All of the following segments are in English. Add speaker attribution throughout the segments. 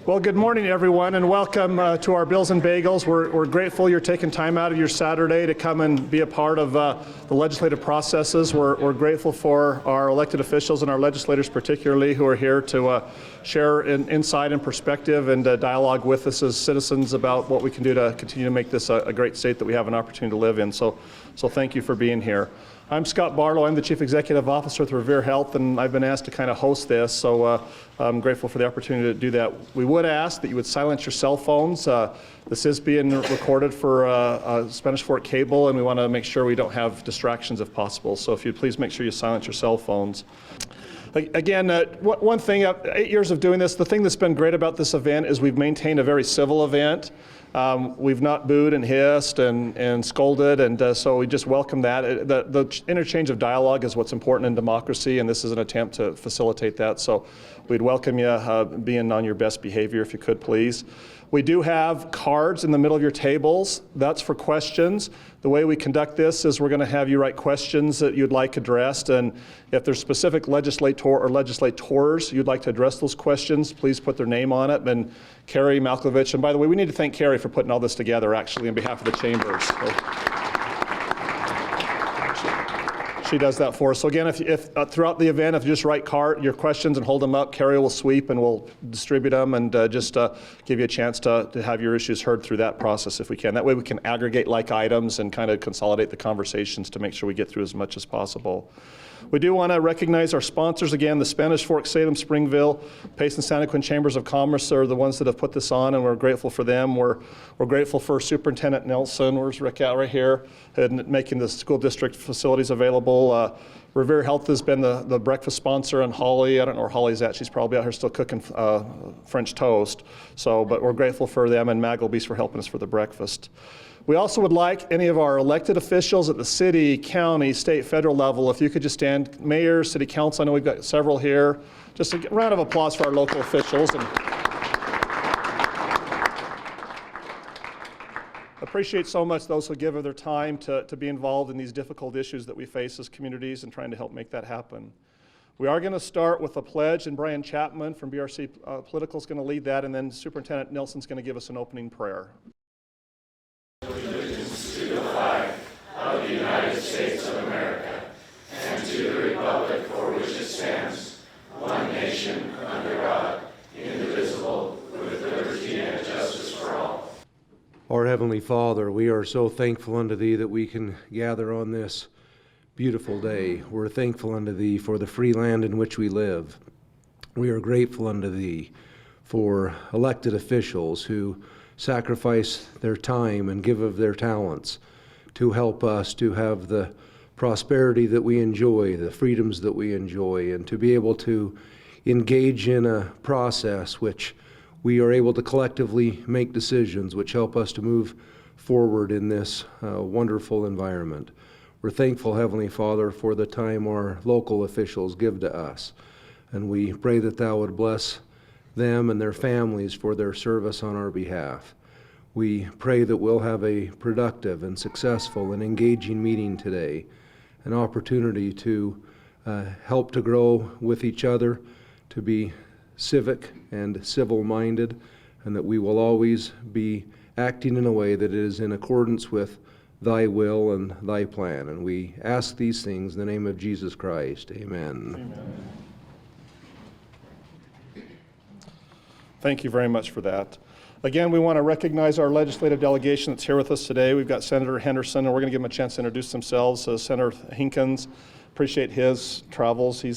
Speaker 1: Well, good morning, everyone, and welcome to our Bills and Bagels. We're grateful you're taking time out of your Saturday to come and be a part of the legislative processes. We're grateful for our elected officials and our legislators particularly who are here to share insight and perspective and dialogue with us as citizens about what we can do to continue to make this a great state that we have an opportunity to live in. So thank you for being here. I'm Scott Barlow. I'm the Chief Executive Officer with Revere Health, and I've been asked to kind of host this, so I'm grateful for the opportunity to do that. We would ask that you would silence your cell phones. This is being recorded for Spanish Fork Cable, and we want to make sure we don't have distractions if possible. So if you'd please make sure you silence your cell phones. Again, one thing, 8 years of doing this, the thing that's been great about this event is we've maintained a very civil event. We've not booed and hissed and scolded, and so we just welcome that. The interchange of dialogue is what's important in democracy, and this is an attempt to facilitate that. So we'd welcome you being on your best behavior if you could, please. We do have cards in the middle of your tables. That's for questions. The way we conduct this is we're going to have you write questions that you'd like addressed, and if there's specific legislator or legislators you'd like to address those questions, please put their name on it. And Carrie Malkovich, and by the way, we need to thank Carrie for putting all this together actually on behalf of the chambers. She does that for us. So again, if throughout the event, if you just write your questions and hold them up, Carrie will sweep and we'll distribute them and just give you a chance to have your issues heard through that process if we can. That way we can aggregate like items and kind of consolidate the conversations to make sure we get through as much as possible. We do want to recognize our sponsors again. The Spanish Fork, Salem, Springville, Payson, Santaquin Chambers of Commerce are the ones that have put this on, and we're grateful for them. We're grateful for Superintendent Nelson. Where's Rick out right here? And making the school district facilities available. Revere Health has been the breakfast sponsor, and Holly, I don't know where Holly's at. She's probably out here still cooking French toast. But we're grateful for them, and Maggleby's for helping us for the breakfast. We also would like any of our elected officials at the city, county, state, federal level, if you could just stand, mayor, city council, I know we've got several here. Just a round of applause for our local officials. And appreciate so much those who give of their time to be involved in these difficult issues that we face as communities and trying to help make that happen. We are going to start with a pledge, and Brian Chapman from BRC Political is going to lead that, and then Superintendent Nelson's going to give us an opening prayer.
Speaker 2: Allegiance to the flag of the United States of America and to the republic for which it stands, one nation under God, indivisible, with liberty and justice for all.
Speaker 3: Our Heavenly Father, we are so thankful unto Thee that we can gather on this beautiful day. We're thankful unto Thee for the free land in which we live. We are grateful unto Thee for elected officials who sacrifice their time and give of their talents to help us to have the prosperity that we enjoy, the freedoms that we enjoy, and to be able to engage in a process which we are able to collectively make decisions which help us to move forward in this wonderful environment. We're thankful, Heavenly Father, for the time our local officials give to us, and we pray that Thou would bless them and their families for their service on our behalf. We pray that we'll have a productive and successful and engaging meeting today, an opportunity to help to grow with each other, to be civic and civil-minded, and that we will always be acting in a way that is in accordance with Thy will and Thy plan. And we ask these things in the name of Jesus Christ. Amen.
Speaker 1: Amen. Thank you very much for that. Again, we want to recognize our legislative delegation that's here with us today. We've got Senator Henderson, and we're going to give him a chance to introduce themselves. Senator Hinkins, appreciate his travels. He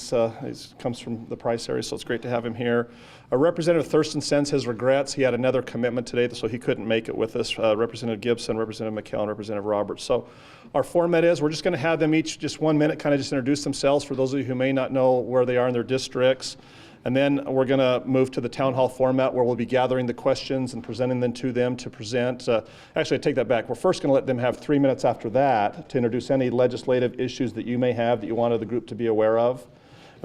Speaker 1: comes from the Price area, so it's great to have him here. Representative Thurston sends his regrets. He had another commitment today, so he couldn't make it with us. Representative Gibson, Representative McKell, and Representative Roberts. So our format is we're just going to have them each just 1 minute kind of just introduce themselves for those of you who may not know where they are in their districts. And then we're going to move to the town hall format where we'll be gathering the questions and presenting them to them to present. Actually, I take that back. We're first going to let them have 3 minutes after that to introduce any legislative issues that you may have that you wanted the group to be aware of.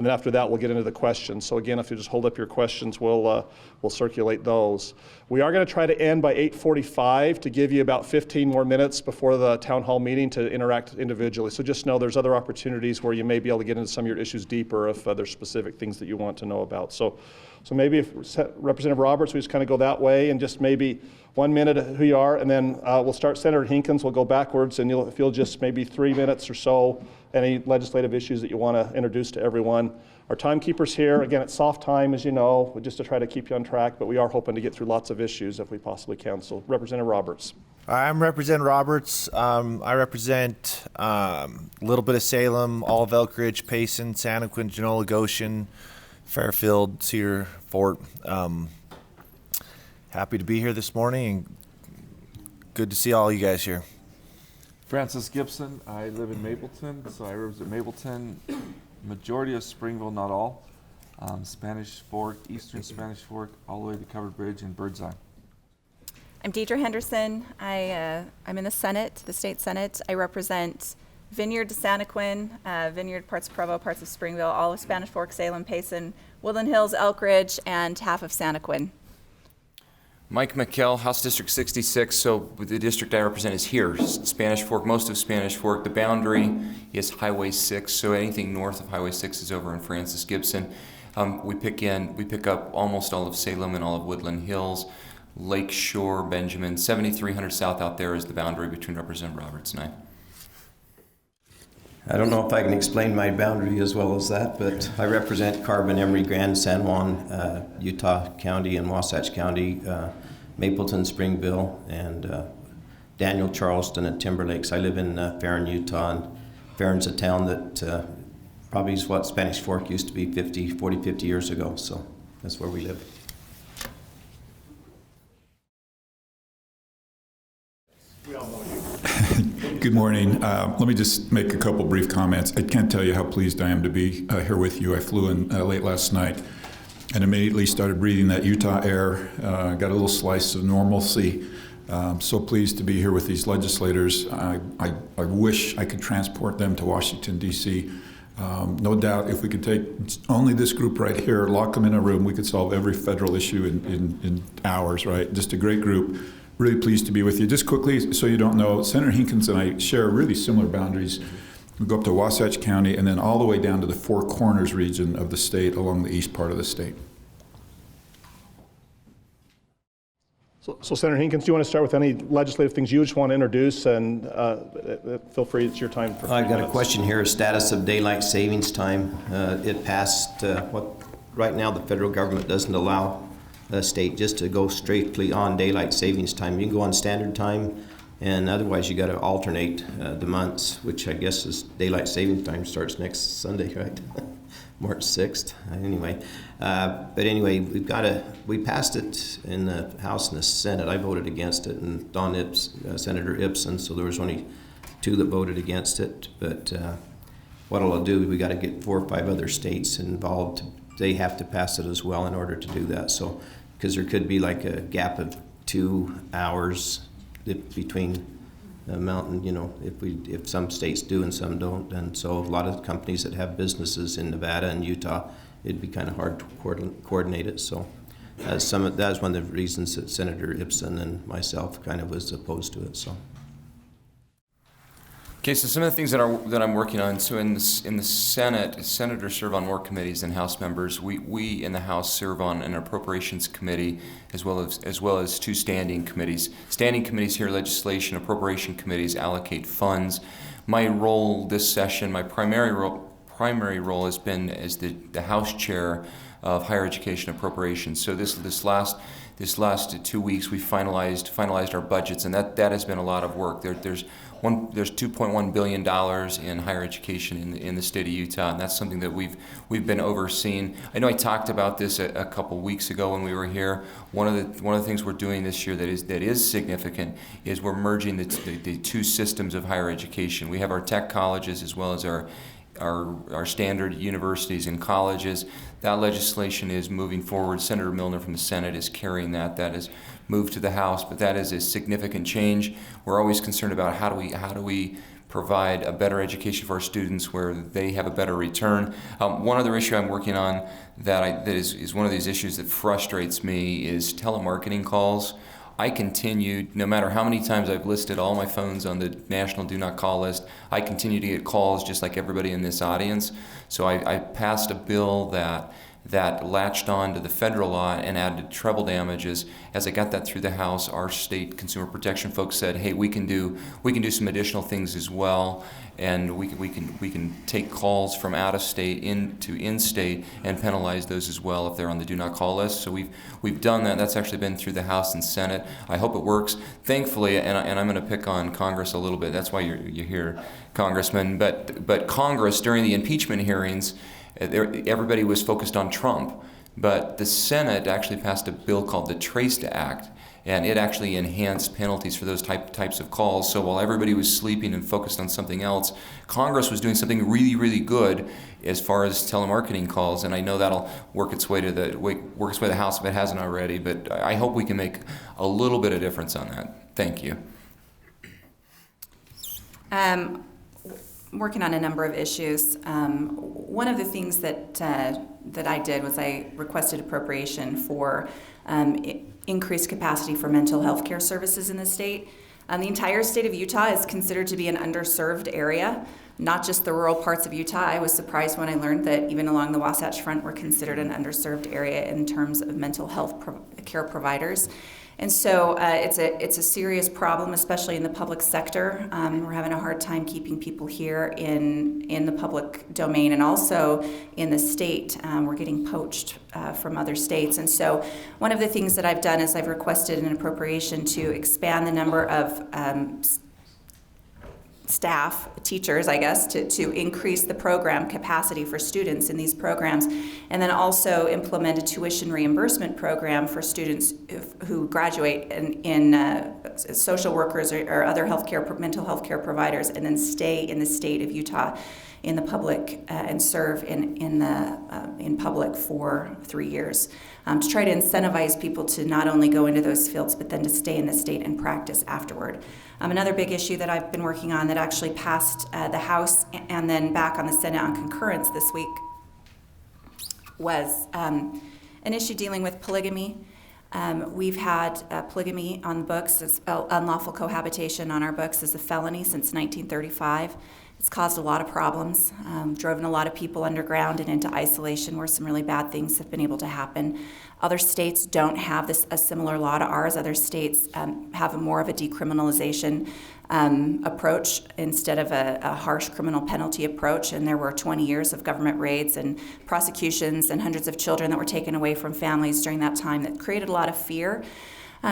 Speaker 1: And then after that, we'll get into the questions. So again, if you just hold up your questions, we'll circulate those. We are going to try to end by 8:45 to give you about 15 more minutes before the town hall meeting to interact individually. So just know there's other opportunities where you may be able to get into some of your issues deeper if there's specific things that you want to know about. So So maybe if Representative Roberts, we just kind of go that way and just maybe 1 minute who you are, and then we'll start Senator Hinkins. We'll go backwards, and if you'll just maybe 3 minutes or so, any legislative issues that you want to introduce to everyone. Our timekeeper's here. Again, it's soft time, as you know, just to try to keep you on track, but we are hoping to get through lots of issues if we possibly can. So Representative Roberts.
Speaker 4: I'm Representative Roberts. I represent a little bit of Salem, all of Elk Ridge, Payson, Santaquin, Genola, Goshen, Fairfield, Cedar Fort. Happy to be here this morning and good to see all you guys here.
Speaker 5: Francis Gibson. I live in Mapleton, so I represent Mapleton, majority of Springville, not all. Spanish Fork, Eastern Spanish Fork, all the way to Covered Bridge and Birdseye.
Speaker 6: I'm Deidre Henderson. I'm in the Senate, the state Senate. I represent Vineyard to Santaquin, Vineyard, parts of Provo, parts of Springville, all of Spanish Fork, Salem, Payson, Woodland Hills, Elk Ridge, and half of Santaquin.
Speaker 7: Mike McKell, House District 66, so the district I represent is here, Spanish Fork, most of Spanish Fork. The boundary is Highway 6, so anything north of Highway 6 is over in Francis Gibson. We pick up almost all of Salem and all of Woodland Hills, Lake Shore, Benjamin, 7300 South out there is the boundary between Representative Roberts and I.
Speaker 8: I don't know if I can explain my boundary as well as that, but I represent Carbon, Emery, Grand, San Juan, Utah County and Wasatch County, Mapleton, Springville, and Daniel, Charleston, and Timberlakes. I live in Farron, Utah, and Farron's a town that probably is what Spanish Fork used to be 50 years ago, so that's where we live.
Speaker 9: Good morning. Let me just make a couple brief comments. I can't tell you how pleased I am to be here with you. I flew in late last night and immediately started breathing that Utah air. Got a little slice of normalcy. So pleased to be here with these legislators. I wish I could transport them to Washington, D.C. No doubt if we could take only this group right here, lock them in a room, we could solve every federal issue in hours, right? Just a great group. Really pleased to be with you. Just quickly, so you don't know, Senator Hinkins and I share really similar boundaries. We go up to Wasatch County and then all the way down to the Four Corners region of the state along the east part of the state.
Speaker 1: So Senator Hinkins, do you want to start with any legislative things you just want to introduce? And feel free, it's your time. For
Speaker 8: I've got
Speaker 1: minutes.
Speaker 8: a question here, status of daylight savings time. It passed, right now the federal government doesn't allow a state just to go strictly on daylight savings time. You can go on standard time, and otherwise you got to alternate the months, which I guess is daylight savings time starts next Sunday, right? March 6th. Anyway, but anyway, we passed it in the House and the Senate. I voted against it, and Senator Ipson, so there was only 2 that voted against it. But what it'll do, we got to get 4 or 5 other states involved. They have to pass it as well in order to do that. So, because there could be like a gap of 2 hours between the mountain, you know, if some states do and some don't. And so a lot of companies that have businesses in Nevada and Utah, it'd be kind of hard to coordinate it. So that was one of the reasons that Senator Ipson and myself kind of was opposed to it. So.
Speaker 7: Okay, so some of the things that I'm working on. So in the Senate, senators serve on more committees than House members. We in the House serve on an appropriations committee as well as 2 standing committees. Standing committees hear legislation. Appropriation committees allocate funds. My role this session, my primary role has been as the House chair of higher education appropriations. So this last 2 weeks we finalized our budgets, and that has been a lot of work. There's $2.1 billion in higher education in the state of Utah, and that's something that we've been overseeing. I know I talked about this a couple weeks ago when we were here. One of the things we're doing this year that is significant is we're merging the 2 systems of higher education. We have our tech colleges as well as our standard universities and colleges. That legislation is moving forward. Senator Milner from the Senate is carrying that. That is moved to the House, but that is a significant change. We're always concerned about how do we provide a better education for our students where they have a better return. One other issue I'm working on that is one of these issues that frustrates me is telemarketing calls. I continue, no matter how many times I've listed all my phones on the national do not call list, I continue to get calls just like everybody in this audience. So I passed a bill that that latched on to the federal law and added treble damages. As I got that through the House, our state consumer protection folks said, "Hey, we can do some additional things as well, and we can take calls from out of state into in-state and penalize those as well if they're on the do not call list." So we've done that. That's actually been through the House and Senate. I hope it works. Thankfully, and I'm going to pick on Congress a little bit. That's why you're here, Congressman. But Congress during the impeachment hearings, everybody was focused on Trump, but the Senate actually passed a bill called the Traced Act, and it actually enhanced penalties for those types of calls. So while everybody was sleeping and focused on something else, Congress was doing something really, really good as far as telemarketing calls, and I know that'll work its way to the House if it hasn't already. But I hope we can make a little bit of difference on that. Thank you.
Speaker 6: Working on a number of issues. One of the things that I did was I requested appropriation for increased capacity for mental health care services in the state. The entire state of Utah is considered to be an underserved area, not just the rural parts of Utah. I was surprised when I learned that even along the Wasatch Front we're considered an underserved area in terms of mental health care providers. And so it's a serious problem, especially in the public sector. We're having a hard time keeping people here in the public domain, and also in the state. We're getting poached from other states. And so one of the things that I've done is I've requested an appropriation to expand the number of staff, teachers, I guess, to increase the program capacity for students in these programs, and then also implement a tuition reimbursement program for students who graduate in social workers or other mental health care providers, and then stay in the state of Utah in the public and serve in public for 3 years, to try to incentivize people to not only go into those fields but then to stay in the state and practice afterward. Another big issue that I've been working on that actually passed the House and then back on the Senate on concurrence this week was an issue dealing with polygamy. We've had polygamy on the books, as unlawful cohabitation on our books as a felony since 1935. It's caused a lot of problems, driven a lot of people underground and into isolation where some really bad things have been able to happen. Other states don't have a similar law to ours. Other states have more of a decriminalization approach instead of a harsh criminal penalty approach. And there were 20 years of government raids and prosecutions and hundreds of children that were taken away from families during that time that created a lot of fear.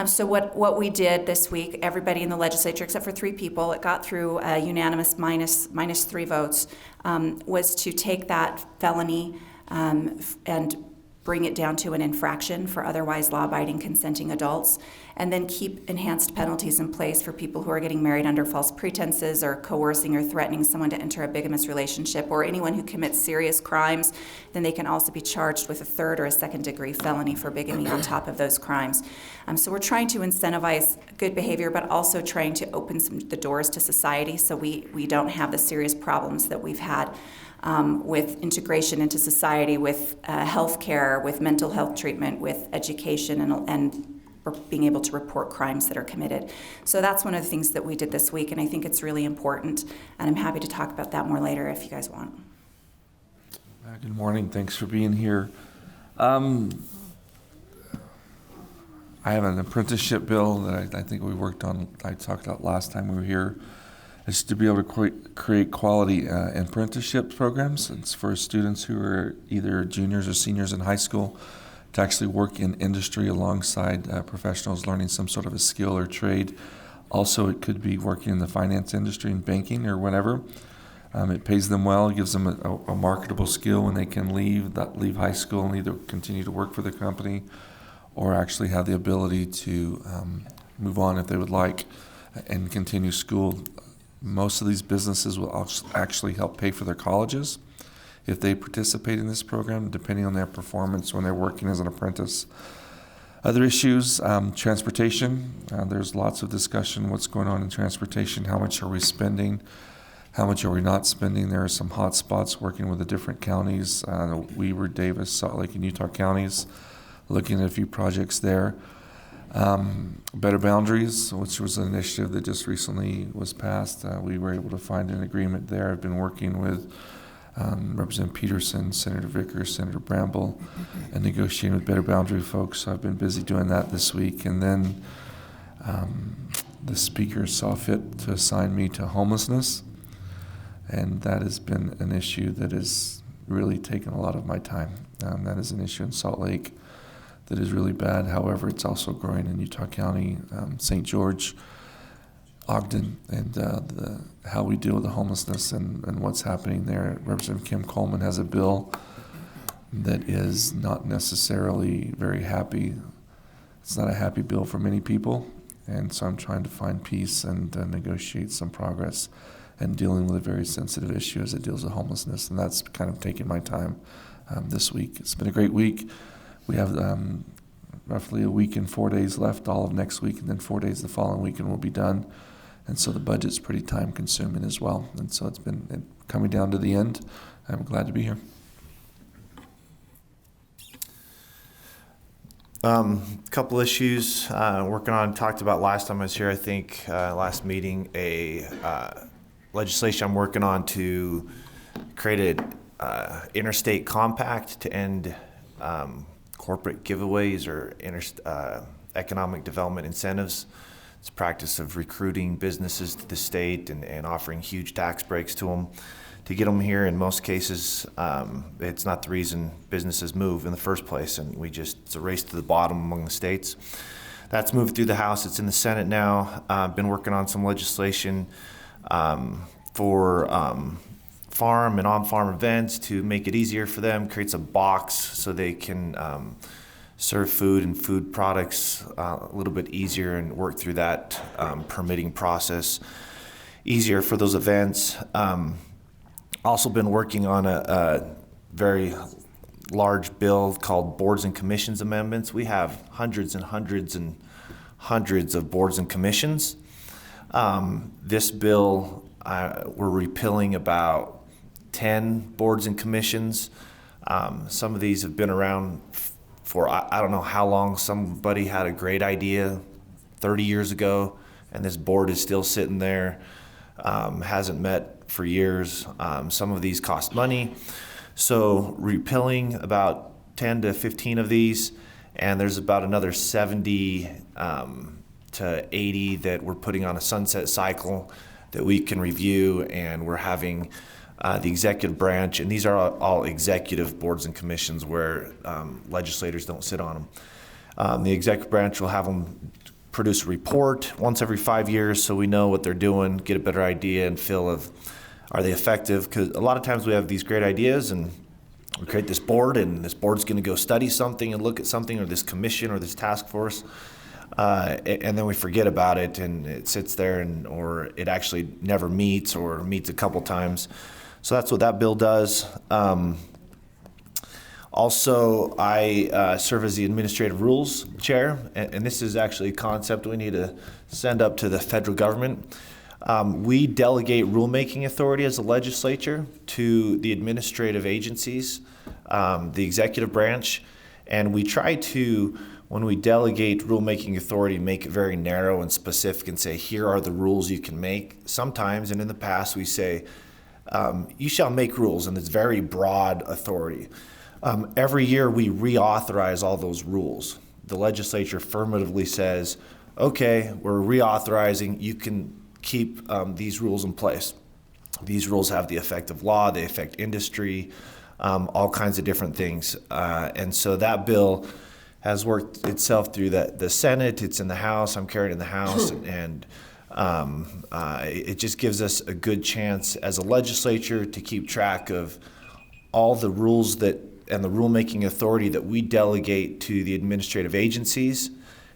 Speaker 6: So what we did this week, everybody in the legislature, except for 3 people, it got through unanimous minus 3 votes, was to take that felony and bring it down to an infraction for otherwise law-abiding consenting adults, and then keep enhanced penalties in place for people who are getting married under false pretenses or coercing or threatening someone to enter a bigamous relationship, or anyone who commits serious crimes. Then they can also be charged with a 3rd or a 2nd-degree felony for bigamy on top of those crimes. So we're trying to incentivize good behavior, but also trying to open the doors to society so we don't have the serious problems that we've had with integration into society, with health care, with mental health treatment, with education, and being able to report crimes that are committed. So that's one of the things that we did this week, and I think it's really important, and I'm happy to talk about that more later if you guys want.
Speaker 5: Good morning. Thanks for being here. I have an apprenticeship bill that I think we worked on, I talked about last time we were here. It's to be able to create quality apprenticeship programs. It's for students who are either juniors or seniors in high school to actually work in industry alongside professionals learning some sort of a skill or trade. Also, it could be working in the finance industry and banking or whatever. It pays them well, gives them a marketable skill when they can leave high school and either continue to work for the company or actually have the ability to move on if they would like and continue school. Most of these businesses will actually help pay for their colleges if they participate in this program, depending on their performance when they're working as an apprentice. Other issues, transportation. There's lots of discussion what's going on in transportation. How much are we spending? How much are we not spending? There are some hot spots working with the different counties, Weber, Davis, Salt Lake, and Utah counties, looking at a few projects there. Better Boundaries, which was an initiative that just recently was passed. We were able to find an agreement there. I've been working with Representative Peterson, Senator Vickers, Senator Bramble, and negotiating with Better Boundary folks. So I've been busy doing that this week. And then the speaker saw fit to assign me to homelessness, and that has been an issue that has really taken a lot of my time. That is an issue in Salt Lake that is really bad. However, it's also growing in Utah County, St. George, Ogden, and how we deal with the homelessness and what's happening there. Representative Kim Coleman has a bill that is not necessarily very happy. It's not a happy bill for many people, and so I'm trying to find peace and negotiate some progress and dealing with a very sensitive issue as it deals with homelessness, and that's kind of taking my time this week. It's been a great week. We have roughly a week and 4 days left, all of next week, and then 4 days the following week, and we'll be done. And so the budget's pretty time-consuming as well. And so it's been coming down to the end. I'm glad to be here.
Speaker 4: Couple issues working on, talked about last time I was here, I think, last meeting, legislation I'm working on to create a interstate compact to end corporate giveaways or economic development incentives. It's a practice of recruiting businesses to the state and offering huge tax breaks to them to get them here. In most cases, it's not the reason businesses move in the first place, and it's a race to the bottom among the states. That's moved through the House. It's in the Senate now. I've been working on some legislation for farm and on-farm events to make it easier for them, creates a box so they can serve food and food products a little bit easier and work through that permitting process easier for those events. Also been working on a very large bill called Boards and Commissions Amendments. We have hundreds and hundreds and hundreds of boards and commissions. This bill, we're repealing about 10 boards and commissions. Some of these have been around for I don't know how long. Somebody had a great idea 30 years ago, and this board is still sitting there, hasn't met for years. Some of these cost money. So repealing about 10 to 15 of these, and there's about another 70 to 80 that we're putting on a sunset cycle that we can review, and we're having the executive branch, and these are all executive boards and commissions where legislators don't sit on them. The executive branch will have them produce a report once every 5 years so we know what they're doing, get a better idea and feel of are they effective, because a lot of times we have these great ideas and we create this board, and this board's going to go study something and look at something, or this commission or this task force, and then we forget about it and it sits there, or it actually never meets or meets a couple times. So that's what that bill does. Also, I serve as the Administrative Rules Chair, and this is actually a concept we need to send up to the federal government. We delegate rulemaking authority as a legislature to the administrative agencies, the executive branch, and we try to, when we delegate rulemaking authority, make it very narrow and specific and say, here are the rules you can make. Sometimes, and in the past, we say, you shall make rules, and it's very broad authority. Every year we reauthorize all those rules. The legislature affirmatively says, okay, we're reauthorizing, you can keep these rules in place. These rules have the effect of law, they affect industry, all kinds of different things. And so that bill has worked itself through the Senate, it's in the House, I'm carrying it in the House, and it just gives us a good chance as a legislature to keep track of all the rules and the rulemaking authority that we delegate to the administrative agencies.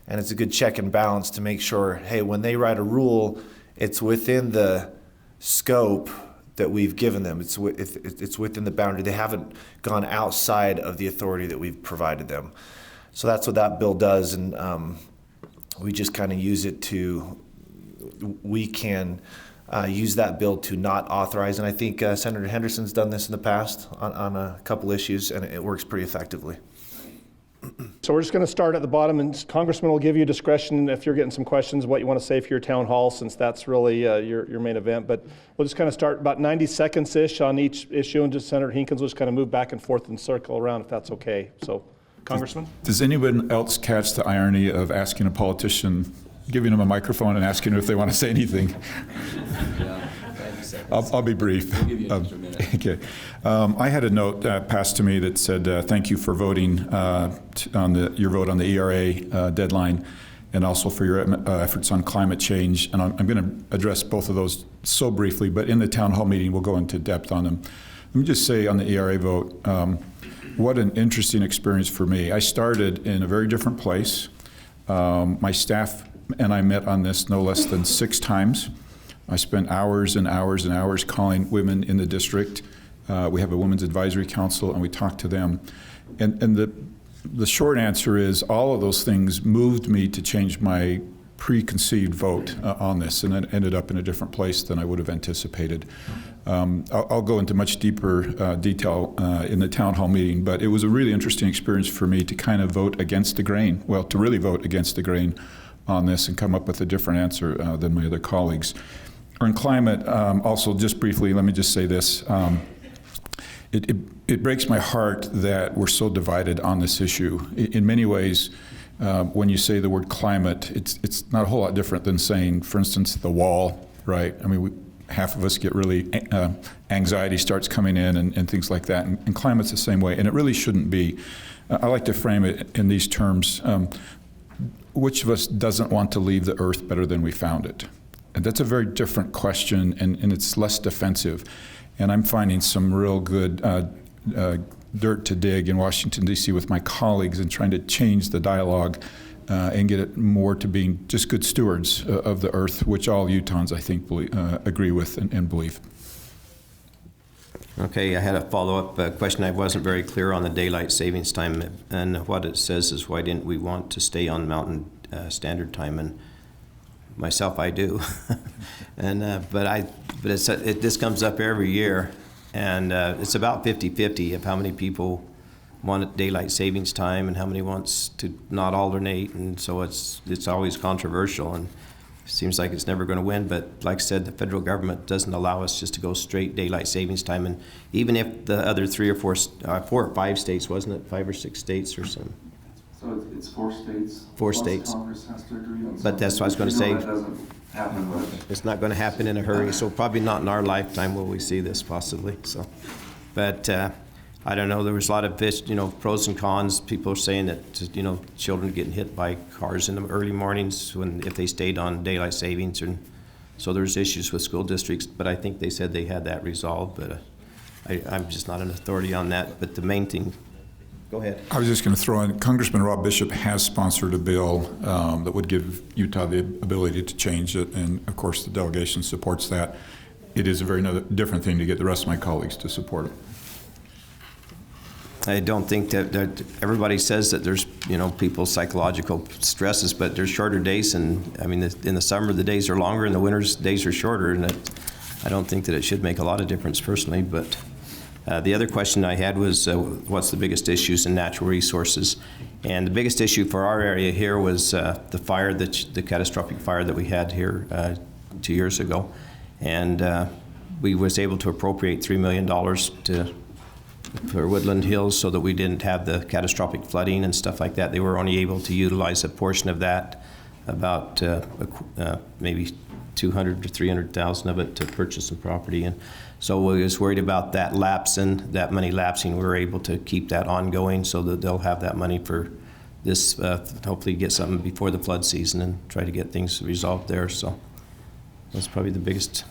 Speaker 4: And it's a good check and balance to make sure, hey, when they write a rule, it's within the scope that we've given them. It's within the boundary. They haven't gone outside of the authority that we've provided them. So that's what that bill does, and we just kind of use it we can use that bill to not authorize, and I think Senator Henderson's done this in the past on a couple issues, and it works pretty effectively.
Speaker 1: So we're just going to start at the bottom, and Congressman will give you discretion if you're getting some questions, what you want to say for your town hall, since that's really your main event. But we'll just kind of start about 90 seconds-ish on each issue, and just Senator Hinkins will just kind of move back and forth and circle around if that's okay. So, Congressman?
Speaker 9: Does anyone else catch the irony of asking a politician, giving them a microphone and asking them if they want to say anything? I'll be brief.
Speaker 7: We'll give you an extra minute.
Speaker 9: Okay. I had a note passed to me that said, thank you for voting on your vote on the ERA deadline, and also for your efforts on climate change. And I'm going to address both of those so briefly, but in the town hall meeting, we'll go into depth on them. Let me just say on the ERA vote, what an interesting experience for me. I started in a very different place. My staff and I met on this no less than 6 times. I spent hours and hours and hours calling women in the district. We have a women's advisory council, and we talk to them. And the short answer is all of those things moved me to change my preconceived vote on this, and it ended up in a different place than I would have anticipated. I'll go into much deeper detail in the town hall meeting, but it was a really interesting experience for me to kind of vote against the grain, well, to really vote against the grain on this and come up with a different answer than my other colleagues. On climate, also just briefly, let me just say this. It breaks my heart that we're so divided on this issue. In many ways, when you say the word climate, it's not a whole lot different than saying, for instance, the wall, right? I mean, half of us get really, anxiety starts coming in and things like that. And climate's the same way, and it really shouldn't be. I like to frame it in these terms. Which of us doesn't want to leave the earth better than we found it? And that's a very different question, and it's less defensive. And I'm finding some real good dirt to dig in Washington, D.C. with my colleagues and trying to change the dialogue and get it more to being just good stewards of the earth, which all Utahns, I think, agree with and believe.
Speaker 8: Okay, I had a follow-up question. I wasn't very clear on the daylight savings time, and what it says is, why didn't we want to stay on Mountain Standard Time? And myself, I do. And this comes up every year, and it's about 50-50 of how many people want daylight savings time and how many wants to not alternate, and so it's always controversial, and it seems like it's never going to win. But like I said, the federal government doesn't allow us just to go straight daylight savings time, and even if the other 3 or 4 or 5 states, wasn't it 5 or 6 states or something?
Speaker 5: So it's 4 states.
Speaker 8: 4
Speaker 5: plus
Speaker 8: states.
Speaker 5: Congress has to agree on
Speaker 8: But that's what I was going to say.
Speaker 5: That doesn't happen much.
Speaker 8: It's not going to happen in a hurry, so probably not in our lifetime will we see this possibly. So, but I don't know. There was a lot of pros and cons. People are saying that children getting hit by cars in the early mornings if they stayed on daylight savings, and so there's issues with school districts. But I think they said they had that resolved. But I'm just not an authority on that. But the main thing. Go ahead.
Speaker 9: I was just going to throw in, Congressman Rob Bishop has sponsored a bill that would give Utah the ability to change it, and of course the delegation supports that. It is a very different thing to get the rest of my colleagues to support it.
Speaker 8: I don't think that everybody says that there's people's psychological stresses, but there's shorter days, and I mean in the summer the days are longer and the winter's days are shorter, and I don't think that it should make a lot of difference personally. But the other question I had was what's the biggest issues in natural resources? And the biggest issue for our area here was the fire, the catastrophic fire that we had here 2 years ago. And we was able to appropriate $3 million for Woodland Hills so that we didn't have the catastrophic flooding and stuff like that. They were only able to utilize a portion of that, about maybe 200 to 300,000 of it to purchase some property. And so we was worried about that money lapsing. We were able to keep that ongoing so that they'll have that money for this, hopefully get something before the flood season and try to get things resolved there. So that's probably the biggest.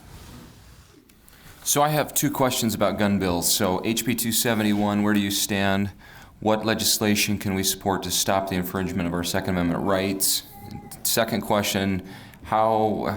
Speaker 7: So I have 2 questions about gun bills. So HB 271, where do you stand? What legislation can we support to stop the infringement of our Second Amendment rights? Second question, how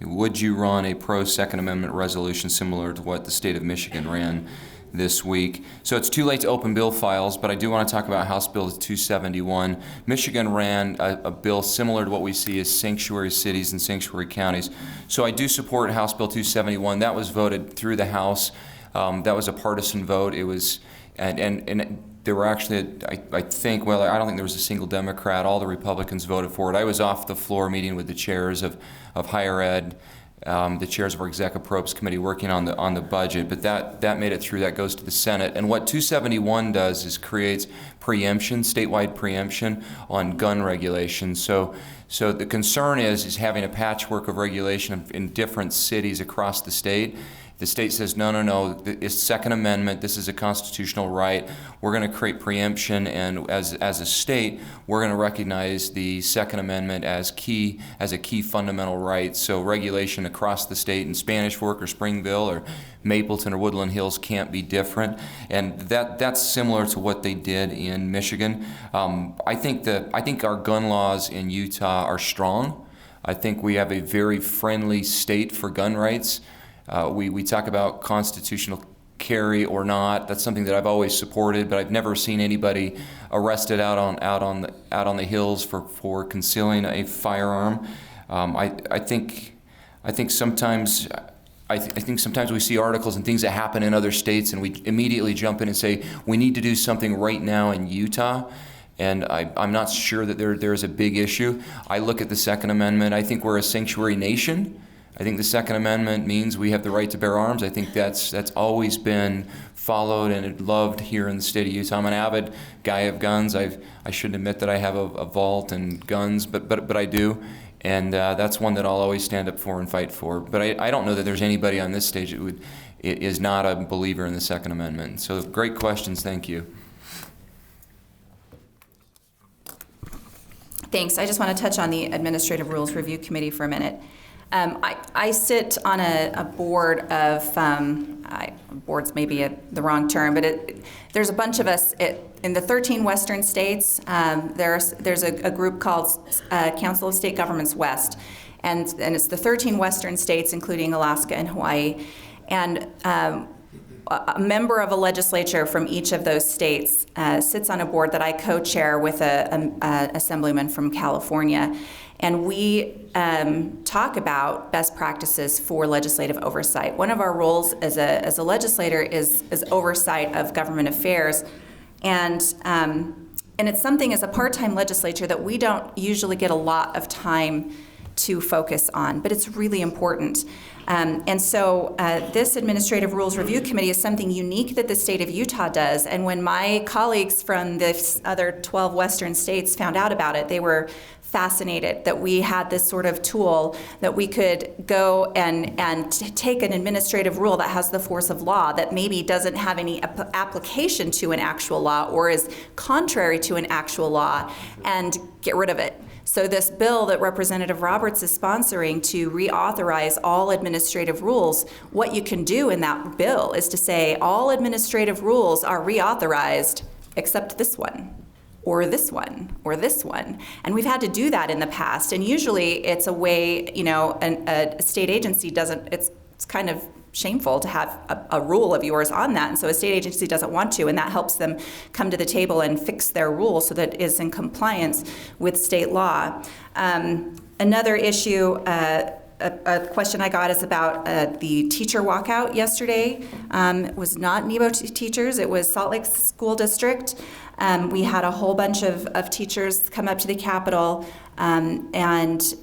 Speaker 7: would you run a pro-Second Amendment resolution similar to what the state of Michigan ran this week? So it's too late to open bill files, but I do want to talk about House Bill 271. Michigan ran a bill similar to what we see as sanctuary cities and sanctuary counties. So I do support House Bill 271. That was voted through the House. That was a partisan vote. It was, and there were actually, I think, well, I don't think there was a single Democrat. All the Republicans voted for it. I was off the floor meeting with the chairs of higher ed, the chairs of our Exec Appropriations Committee working on the budget, but that made it through. That goes to the Senate. And what 271 does is creates preemption, statewide preemption on gun regulation. So the concern is having a patchwork of regulation in different cities across the state. The state says, no, it's Second Amendment, this is a constitutional right, we're going to create preemption, and as a state, we're going to recognize the Second Amendment as a key fundamental right. So regulation across the state in Spanish Fork or Springville or Mapleton or Woodland Hills can't be different, and that's similar to what they did in Michigan. I think our gun laws in Utah are strong. I think we have a very friendly state for gun rights. We talk about constitutional carry or not. That's something that I've always supported, but I've never seen anybody arrested out on the hills for concealing a firearm. I think sometimes we see articles and things that happen in other states, and we immediately jump in and say we need to do something right now in Utah. And I'm not sure that there's a big issue. I look at the Second Amendment. I think we're a sanctuary nation. I think the Second Amendment means we have the right to bear arms. I think that's always been followed and loved here in the state of Utah. I'm an avid guy of guns. I shouldn't admit that I have a vault and guns, but I do. And that's one that I'll always stand up for and fight for. But I don't know that there's anybody on this stage that is not a believer in the Second Amendment. So great questions. Thank you.
Speaker 6: Thanks. I just want to touch on the Administrative Rules Review Committee for a minute. I sit on a board of, board's maybe the wrong term, but there's a bunch of us in the 13 western states. There's a group called Council of State Governments West, and it's the 13 western states, including Alaska and Hawaii. And a member of a legislature from each of those states sits on a board that I co-chair with an assemblyman from California. And we talk about best practices for legislative oversight. One of our roles as a legislator is oversight of government affairs. And it's something as a part-time legislature that we don't usually get a lot of time to focus on, but it's really important. And so this Administrative Rules Review Committee is something unique that the state of Utah does. And when my colleagues from the other 12 western states found out about it, they were fascinated that we had this sort of tool that we could go and take an administrative rule that has the force of law that maybe doesn't have any application to an actual law or is contrary to an actual law and get rid of it. So this bill that Representative Roberts is sponsoring to reauthorize all administrative rules, what you can do in that bill is to say all administrative rules are reauthorized except this one, or this one, or this one. And we've had to do that in the past. And usually it's a way, a state agency doesn't, it's kind of shameful to have a rule of yours on that. And so a state agency doesn't want to, and that helps them come to the table and fix their rule so that it is in compliance with state law. Another issue, a question I got is about the teacher walkout yesterday. It was not Nebo teachers, it was Salt Lake School District. We had a whole bunch of teachers come up to the Capitol, and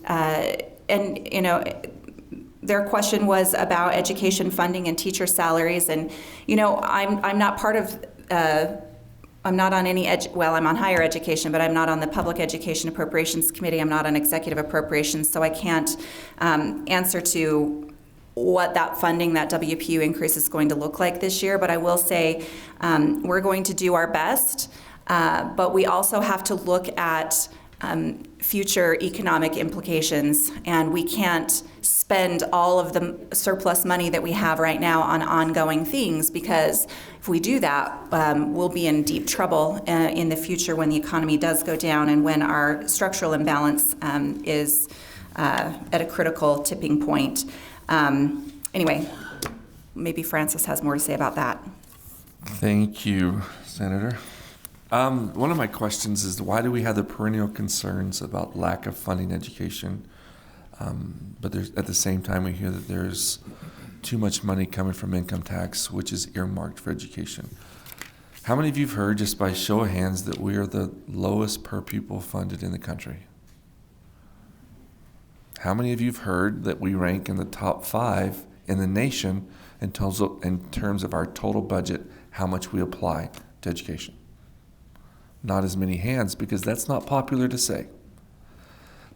Speaker 6: their question was about education funding and teacher salaries. And I'm not part of. I'm not on any I'm on higher education, but I'm not on the Public Education Appropriations Committee. I'm not on Executive Appropriations, so I can't answer to what that funding, that WPU increase is going to look like this year. But I will say we're going to do our best, but we also have to look at future economic implications, and we can't spend all of the surplus money that we have right now on ongoing things, because if we do that, we'll be in deep trouble in the future when the economy does go down and when our structural imbalance is at a critical tipping point. Anyway, maybe Francis has more to say about that.
Speaker 5: Thank you, Senator. One of my questions is, why do we have the perennial concerns about lack of funding education? But at the same time, we hear that there's too much money coming from income tax, which is earmarked for education. How many of you have heard, just by show of hands, that we are the lowest per pupil funded in the country? How many of you have heard that we rank in the top 5 in the nation in terms of our total budget, how much we apply to education? Not as many hands, because that's not popular to say.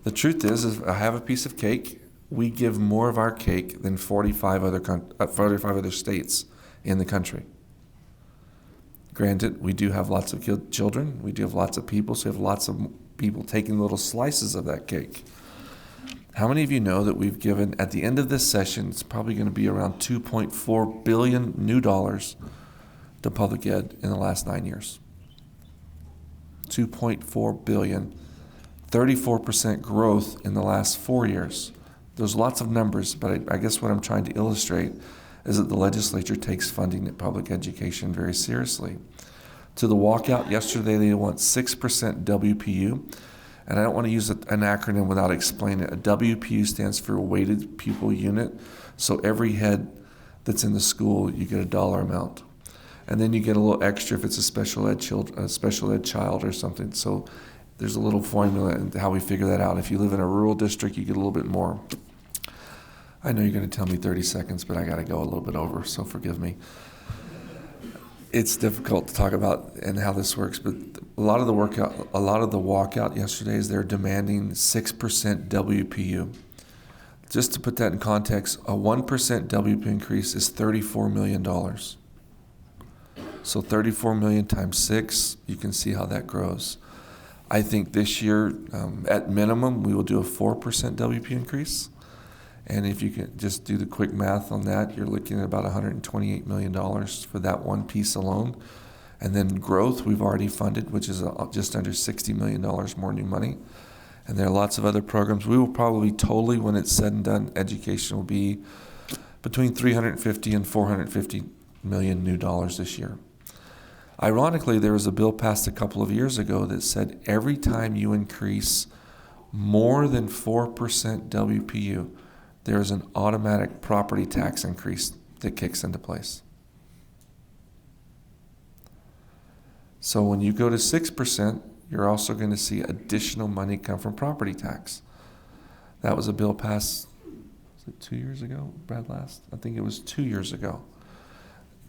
Speaker 5: The truth is I have a piece of cake. We give more of our cake than 45 other states in the country. Granted, we do have lots of children. We do have lots of people, so we have lots of people taking little slices of that cake. How many of you know that we've given, at the end of this session, it's probably going to be around $2.4 billion new dollars to public ed in the last 9 years? $2.4 billion, 34% growth in the last 4 years. There's lots of numbers, but I guess what I'm trying to illustrate is that the legislature takes funding at public education very seriously. To the walkout yesterday, they want 6% WPU. And I don't want to use an acronym without explaining it. A WPU stands for weighted pupil unit. So every head that's in the school, you get a dollar amount. And then you get a little extra if it's a special ed child or something. So there's a little formula in how we figure that out. If you live in a rural district, you get a little bit more. I know you're going to tell me 30 seconds, but I got to go a little bit over, so forgive me. It's difficult to talk about and how this works, but a lot of the walkout yesterday is they're demanding 6% WPU. Just to put that in context, a 1% WPU increase is $34 million. So 34 million times 6, you can see how that grows. I think this year, at minimum, we will do a 4% WPU increase. And if you can just do the quick math on that, you're looking at about $128 million for that one piece alone. And then growth we've already funded, which is just under $60 million more new money. And there are lots of other programs. We will probably totally, when it's said and done, education will be between $350 and $450 million new dollars this year. Ironically, there was a bill passed a couple of years ago that said every time you increase more than 4% WPU, there is an automatic property tax increase that kicks into place. So when you go to 6%, you're also going to see additional money come from property tax. That was a bill passed, was it 2 years ago, Brad, last? I think it was 2 years ago.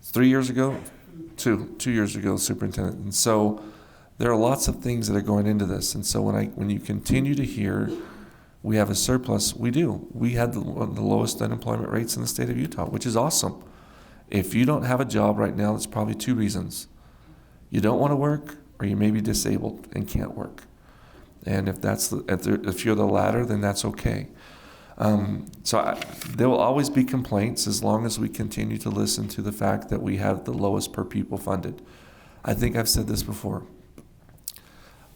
Speaker 5: 3 years ago? 2 years ago, Superintendent. And so there are lots of things that are going into this. And so when you continue to hear we have a surplus, we do. We had one of the lowest unemployment rates in the state of Utah, which is awesome. If you don't have a job right now, that's probably 2 reasons. You don't want to work, or you may be disabled and can't work. And if you're the latter, then that's okay. There will always be complaints as long as we continue to listen to the fact that we have the lowest per pupil funded. I think I've said this before.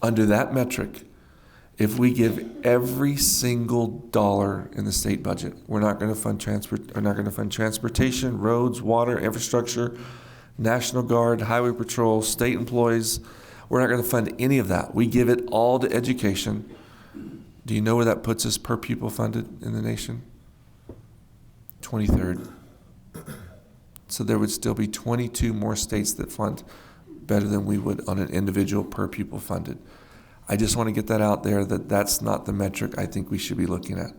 Speaker 5: Under that metric, if we give every single dollar in the state budget, we're not going to fund transportation, roads, water, infrastructure, National Guard, Highway Patrol, state employees. We're not going to fund any of that. We give it all to education. Do you know where that puts us per pupil funded in the nation? 23rd. So there would still be 22 more states that fund better than we would on an individual per pupil funded. I just want to get that out there that that's not the metric I think we should be looking at.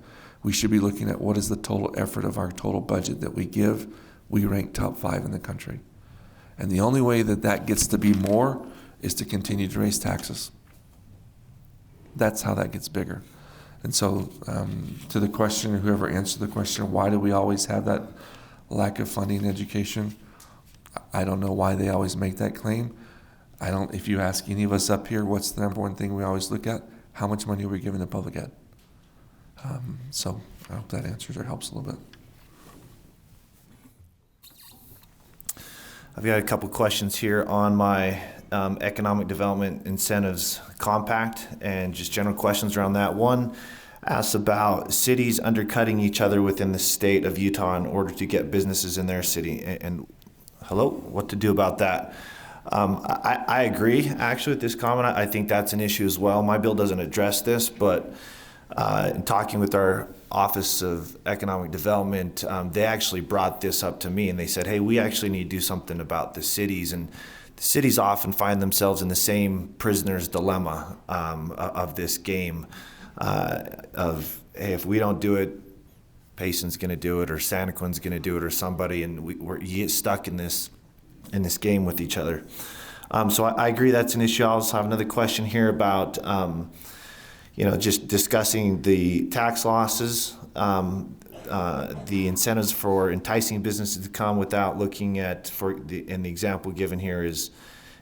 Speaker 5: We should be looking at what is the total effort of our total budget that we give. We rank top 5 in the country. And the only way that that gets to be more is to continue to raise taxes. That's how that gets bigger. And so to the question, whoever answered the question, why do we always have that lack of funding in education? I don't know why they always make that claim. If you ask any of us up here, what's the number one thing we always look at? How much money are we giving to public ed? So I hope that answers or helps a little bit.
Speaker 4: I've got a couple questions here on my economic development incentives compact and just general questions around that. One asks about cities undercutting each other within the state of Utah in order to get businesses in their city. And what to do about that? I agree, actually, with this comment. I think that's an issue as well. My bill doesn't address this, but in talking with our Office of Economic Development, they actually brought this up to me, and they said, hey, we actually need to do something about the cities. And the cities often find themselves in the same prisoner's dilemma of this game of, hey, if we don't do it, Payson's going to do it, or Santaquin's going to do it, or somebody, and you get stuck in this game with each other. So I agree that's an issue. I also have another question here about, just discussing the tax losses, the incentives for enticing businesses to come without looking at, and the example given here is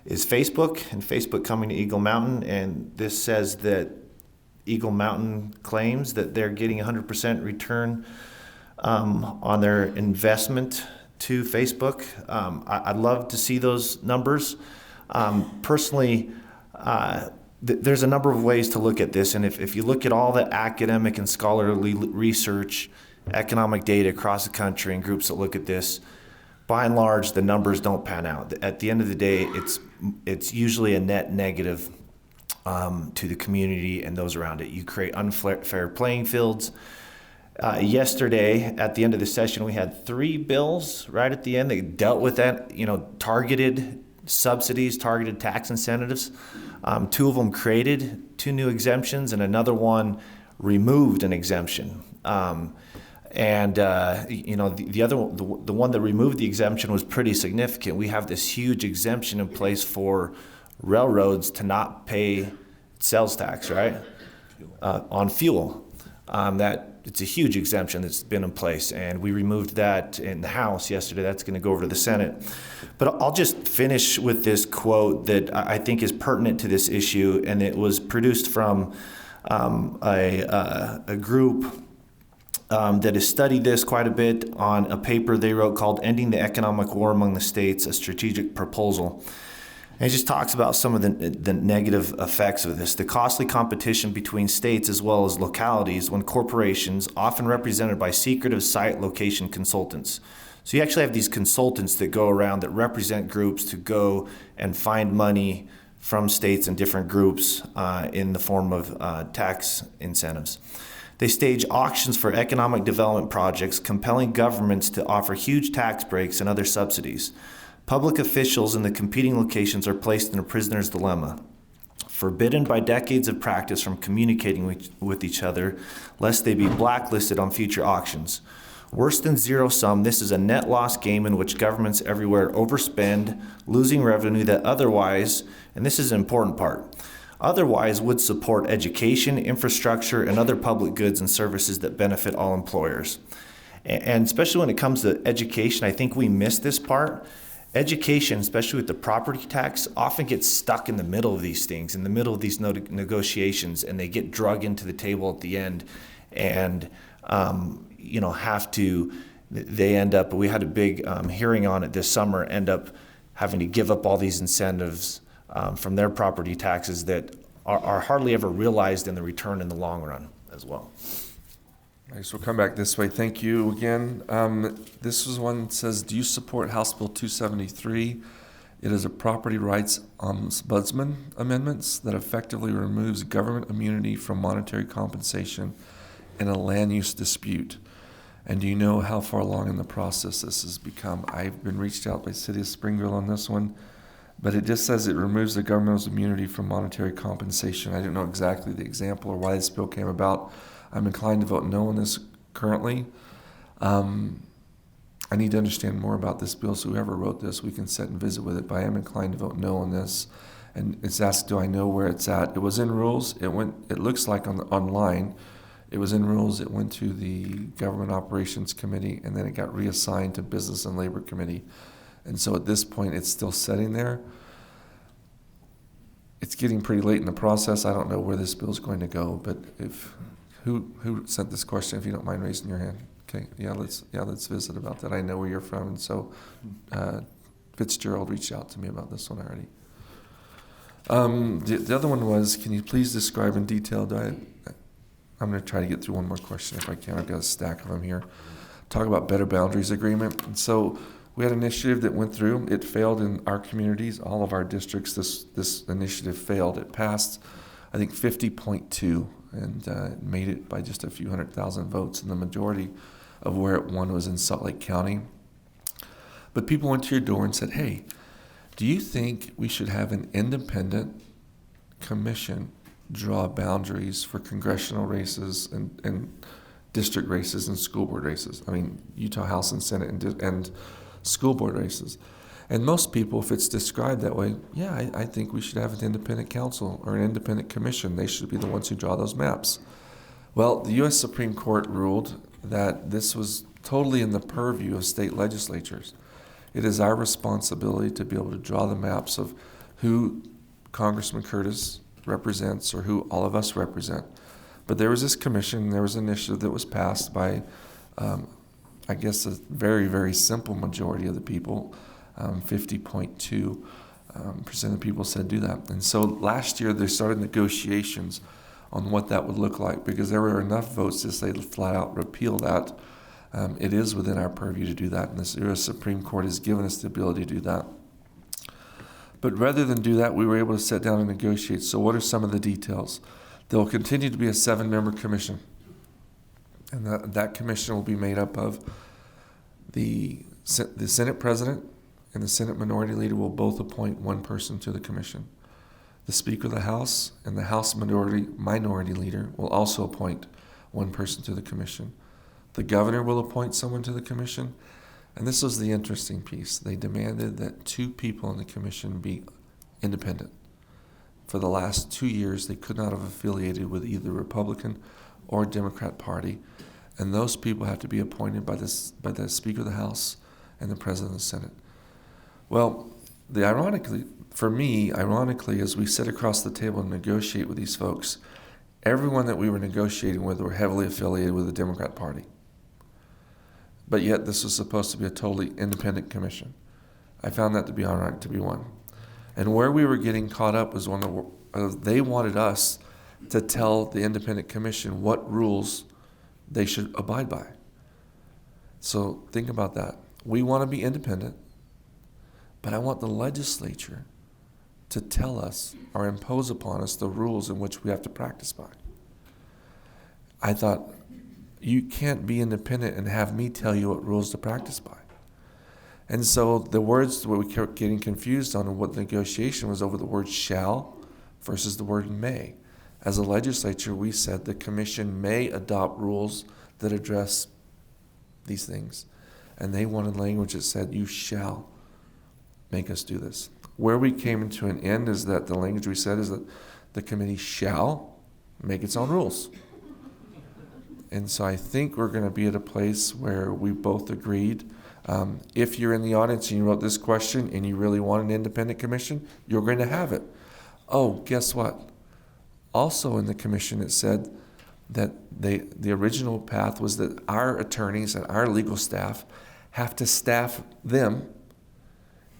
Speaker 4: Facebook, and Facebook coming to Eagle Mountain, and this says that Eagle Mountain claims that they're getting 100% return on their investment to Facebook. I'd love to see those numbers. Personally, there's a number of ways to look at this, and if you look at all the academic and scholarly research, economic data across the country and groups that look at this, by and large, the numbers don't pan out. At the end of the day, it's usually a net negative to the community and those around it. You create unfair playing fields. Yesterday, at the end of the session, we had 3 bills right at the end that dealt with that, targeted subsidies, targeted tax incentives. 2 of them created 2 new exemptions, and another one removed an exemption. The one that removed the exemption was pretty significant. We have this huge exemption in place for railroads to not pay sales tax, right? On fuel. It's a huge exemption that's been in place, and we removed that in the House yesterday. That's going to go over to the Senate. But I'll just finish with this quote that I think is pertinent to this issue, and it was produced from a group that has studied this quite a bit on a paper they wrote called Ending the Economic War Among the States, a Strategic Proposal. And it just talks about some of the negative effects of this. The costly competition between states as well as localities when corporations, often represented by secretive site location consultants. So you actually have these consultants that go around that represent groups to go and find money from states and different groups in the form of tax incentives. They stage auctions for economic development projects, compelling governments to offer huge tax breaks and other subsidies. Public officials in the competing locations are placed in a prisoner's dilemma, forbidden by decades of practice from communicating with each other, lest they be blacklisted on future auctions. Worse than zero sum, this is a net loss game in which governments everywhere overspend, losing revenue that otherwise, and this is an important part, otherwise would support education, infrastructure, and other public goods and services that benefit all employers. And especially when it comes to education, I think we miss this part. Education, especially with the property tax, often gets stuck in the middle of these things, in the middle of these negotiations, and they get drug into the table at the end and, they end up, we had a big hearing on it this summer, end up having to give up all these incentives from their property taxes that are hardly ever realized in the return in the long run as well.
Speaker 5: All right, so we'll come back this way. Thank you again. This is one that says, do you support House Bill 273? It is a property rights ombudsman amendments that effectively removes government immunity from monetary compensation in a land use dispute. And do you know how far along in the process this has become? I've been reached out by City of Springville on this one, but it just says it removes the government's immunity from monetary compensation. I don't know exactly the example or why this bill came about. I'm inclined to vote no on this currently. I need to understand more about this bill, so whoever wrote this, we can sit and visit with it, but I am inclined to vote no on this. And it's asked, do I know where it's at? It was in rules. It looks like online. It was in rules. It went to the Government Operations Committee, and then it got reassigned to Business and Labor Committee. And so at this point, it's still sitting there. It's getting pretty late in the process. I don't know where this bill is going to go, but who sent this question, if you don't mind raising your hand? Okay, let's visit about that. I know where you're from, and so Fitzgerald reached out to me about this one already. The other one was, can you please describe in detail, I'm going to try to get through one more question if I can. I've got a stack of them here. Talk about Better Boundaries Agreement. And so we had an initiative that went through. It failed in our communities, all of our districts. This initiative failed. It passed, I think, 50.2, and made it by just a few 100,000 votes. And the majority of where it won was in Salt Lake County. But people went to your door and said, hey, Do you think we should have an independent commission draw boundaries for congressional races and district races and school board races? I mean, Utah House and Senate and school board races. And most people, if it's described that way, yeah, I think we should have an independent council or an independent commission. They should be the ones who draw those maps. Well, the U.S. Supreme Court ruled that this was totally in the purview of state legislatures. It is our responsibility to be able to draw the maps of who Congressman Curtis represents or who all of us represent. But there was this commission, there was an initiative that was passed by, I guess, a very, very simple majority of the people. 50.2% of the people said do that. And so last year they started negotiations on what that would look like, because there were enough votes to say flat out repeal that. It is within our purview to do that, and the U.S. Supreme Court has given us the ability to do that. But rather than do that, we were able to sit down and negotiate. So what are some of the details? There will continue to be a 7-member commission, and that commission will be made up of the Senate President and the Senate Minority Leader will both appoint one person to the commission. The Speaker of the House and the House Minority Leader will also appoint one person to the commission. The governor will appoint someone to the commission. And this was the interesting piece. They demanded that 2 people in the commission be independent. For the last 2 years, they could not have affiliated with either Republican or Democrat Party. And those people have to be appointed by the Speaker of the House and the President of the Senate. Well, ironically, as we sit across the table and negotiate with these folks, everyone that we were negotiating with were heavily affiliated with the Democrat Party. But yet this was supposed to be a totally independent commission. I found that to be ironic, to be one. And where we were getting caught up was they wanted us to tell the independent commission what rules they should abide by. So think about that. We want to be independent, but I want the legislature to tell us or impose upon us the rules in which we have to practice by. I thought, you can't be independent and have me tell you what rules to practice by. And so the words where we kept getting confused on what the negotiation was over the word shall versus the word may. As a legislature, we said the commission may adopt rules that address these things. And they wanted language that said, you shall make us do this. Where we came to an end is that the language we said is that the committee shall make its own rules. And so I think we're going to be at a place where we both agreed. If you're in the audience and you wrote this question and you really want an independent commission, you're going to have it. Oh, guess what? Also in the commission it said that the original path was that our attorneys and our legal staff have to staff them,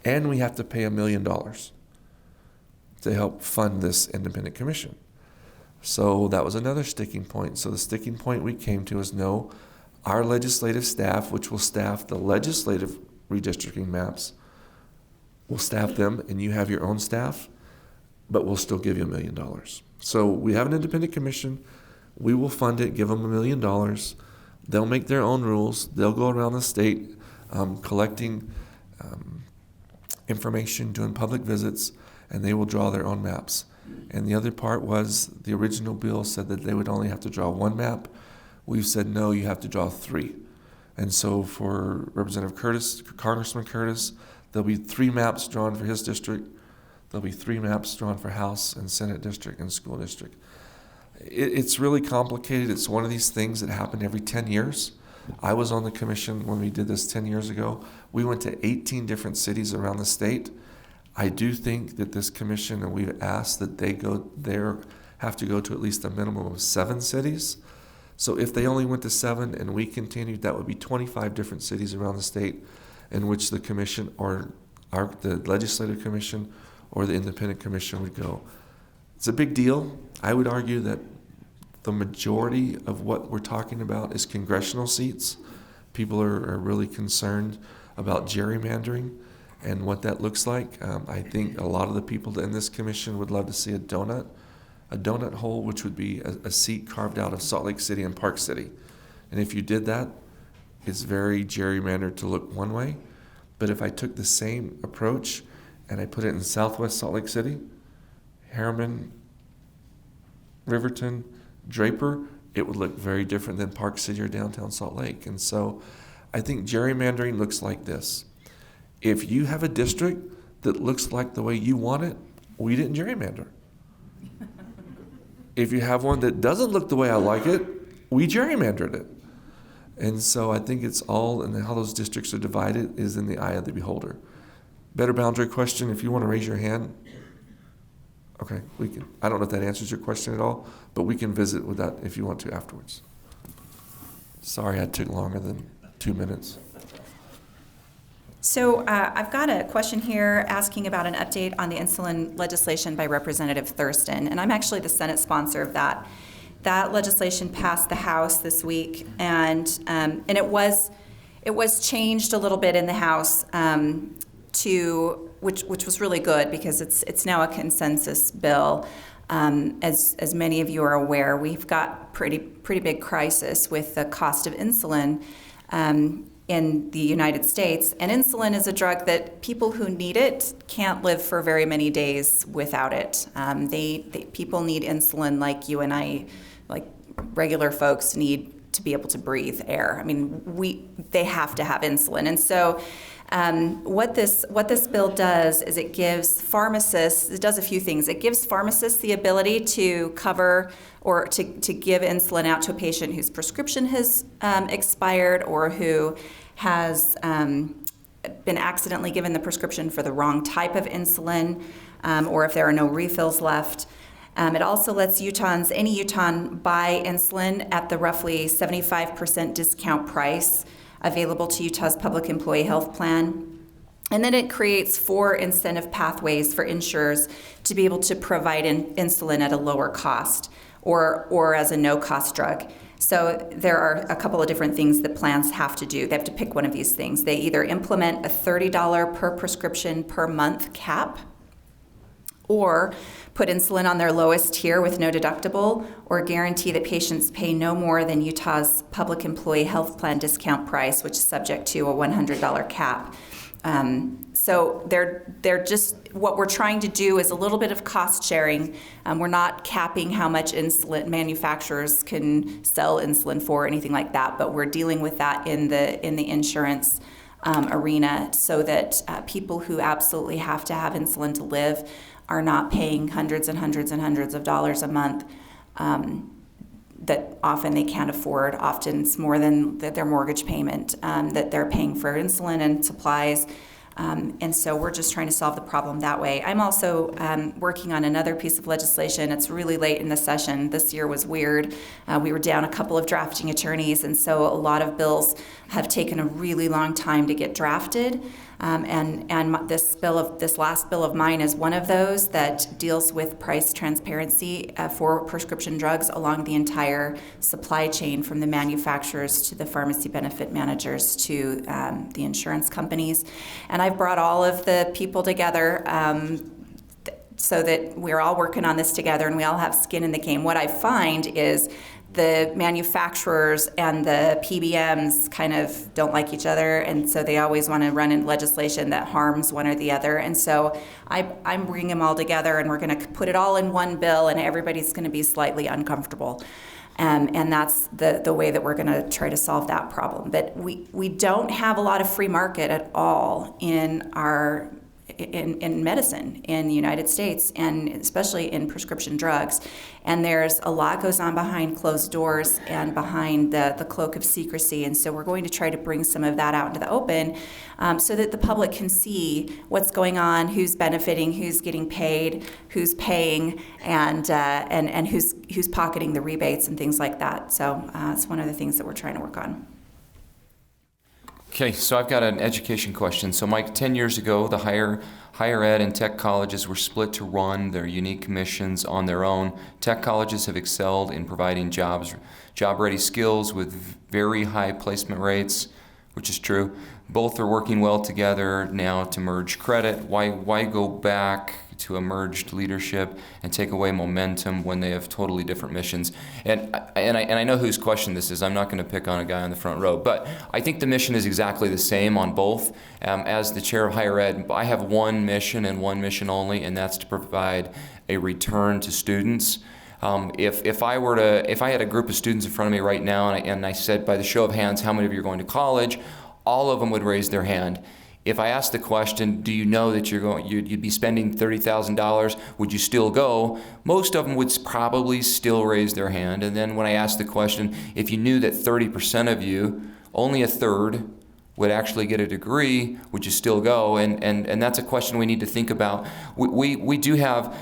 Speaker 5: and we have to pay $1 million to help fund this independent commission. So that was another sticking point. So the sticking point we came to is no, our legislative staff, which will staff the legislative redistricting maps, will staff them, and you have your own staff, but we'll still give you $1 million. So we have an independent commission. We will fund it, give them $1 million. They'll make their own rules. They'll go around the state collecting information, doing public visits, and they will draw their own maps. And the other part was the original bill said that they would only have to draw one map. We've said, no, you have to draw 3. And so for Representative Curtis, Congressman Curtis, there'll be 3 maps drawn for his district. There'll be 3 maps drawn for House and Senate district and school district. It's really complicated. It's one of these things that happen every 10 years. I was on the commission when we did this 10 years ago. We went to 18 different cities around the state. I do think that this commission, and we've asked that they have to go to at least a minimum of 7 cities. So if they only went to 7 and we continued, that would be 25 different cities around the state in which the commission or the legislative commission or the independent commission would go. It's a big deal. I would argue that the majority of what we're talking about is congressional seats. People are really concerned about gerrymandering and what that looks like. I think a lot of the people in this commission would love to see a donut hole, which would be a seat carved out of Salt Lake City and Park City. And if you did that, it's very gerrymandered to look one way. But if I took the same approach and I put it in Southwest Salt Lake City, Harriman, Riverton, Draper, it would look very different than Park City or downtown Salt Lake. And so I think gerrymandering looks like this. If you have a district that looks like the way you want it, we didn't gerrymander. If you have one that doesn't look the way I like it, we gerrymandered it. And so I think it's all, and how those districts are divided is in the eye of the beholder. Better boundary question, if you want to raise your hand. Okay, we can. I don't know if that answers your question at all, but we can visit with that if you want to afterwards. Sorry I took longer than 2 minutes.
Speaker 6: So I've got a question here asking about an update on the insulin legislation by Representative Thurston, and I'm actually the Senate sponsor of that. That legislation passed the House this week, and it was changed a little bit in the House to which was really good because it's now a consensus bill. As many of you are aware, we've got pretty big crisis with the cost of insulin in the United States, and insulin is a drug that people who need it can't live for very many days without it. People need insulin like you and I, like regular folks need to be able to breathe air. I mean, they have to have insulin, and so what this bill does is it gives pharmacists. It does a few things. It gives pharmacists the ability to cover or to give insulin out to a patient whose prescription has expired or who has been accidentally given the prescription for the wrong type of insulin, or if there are no refills left. It also lets any Utahn buy insulin at the roughly 75% discount price available to Utah's Public Employee Health Plan. And then it creates 4 incentive pathways for insurers to be able to provide insulin at a lower cost or as a no-cost drug. So there are a couple of different things that plans have to do. They have to pick one of these things. They either implement a $30 per prescription per month cap, or put insulin on their lowest tier with no deductible, or guarantee that patients pay no more than Utah's Public Employee Health Plan discount price, which is subject to a $100 cap. So they're just, what we're trying to do is a little bit of cost sharing. We're not capping how much insulin manufacturers can sell insulin for or anything like that, but we're dealing with that in the insurance arena so that people who absolutely have to have insulin to live are not paying hundreds and hundreds and hundreds of dollars a month that often they can't afford. Often it's more than their mortgage payment that they're paying for insulin and supplies. And so we're just trying to solve the problem that way. I'm also working on another piece of legislation. It's really late in the session. This year was weird. We were down a couple of drafting attorneys, and so a lot of bills have taken a really long time to get drafted. And this last bill of mine is one of those that deals with price transparency for prescription drugs along the entire supply chain, from the manufacturers to the pharmacy benefit managers to the insurance companies. And I've brought all of the people together so that we're all working on this together and we all have skin in the game. What I find is the manufacturers and the PBMs kind of don't like each other, and so they always want to run in legislation that harms one or the other. And so I'm bringing them all together, and we're going to put it all in one bill, and everybody's going to be slightly uncomfortable. And that's the way that we're going to try to solve that problem. But we don't have a lot of free market at all in our in medicine in the United States, and especially in prescription drugs. And there's a lot goes on behind closed doors and behind the cloak of secrecy. And so we're going to try to bring some of that out into the open so that the public can see what's going on, who's benefiting, who's getting paid, who's paying, and who's pocketing the rebates and things like that. So it's one of the things that we're trying to work on.
Speaker 7: Okay, so I've got an education question. So Mike, 10 years ago, the higher ed and tech colleges were split to run their unique commissions on their own. Tech colleges have excelled in providing job-ready skills with very high placement rates, which is true. Both are working well together now to merge credit. Why go back to emerged leadership and take away momentum when they have totally different missions. And I know whose question this is. I'm not going to pick on a guy on the front row, but I think the mission is exactly the same on both. As the chair of higher ed, I have one mission and one mission only, and that's to provide a return to students. If I had a group of students in front of me right now, and I said, by the show of hands, how many of you are going to college? All of them would raise their hand. If I asked the question, do you know that you'd be spending $30,000, would you still go? Most of them would probably still raise their hand. And then when I asked the question, if you knew that 30% of you, only a third, would actually get a degree, would you still go? And that's a question we need to think about. We do have,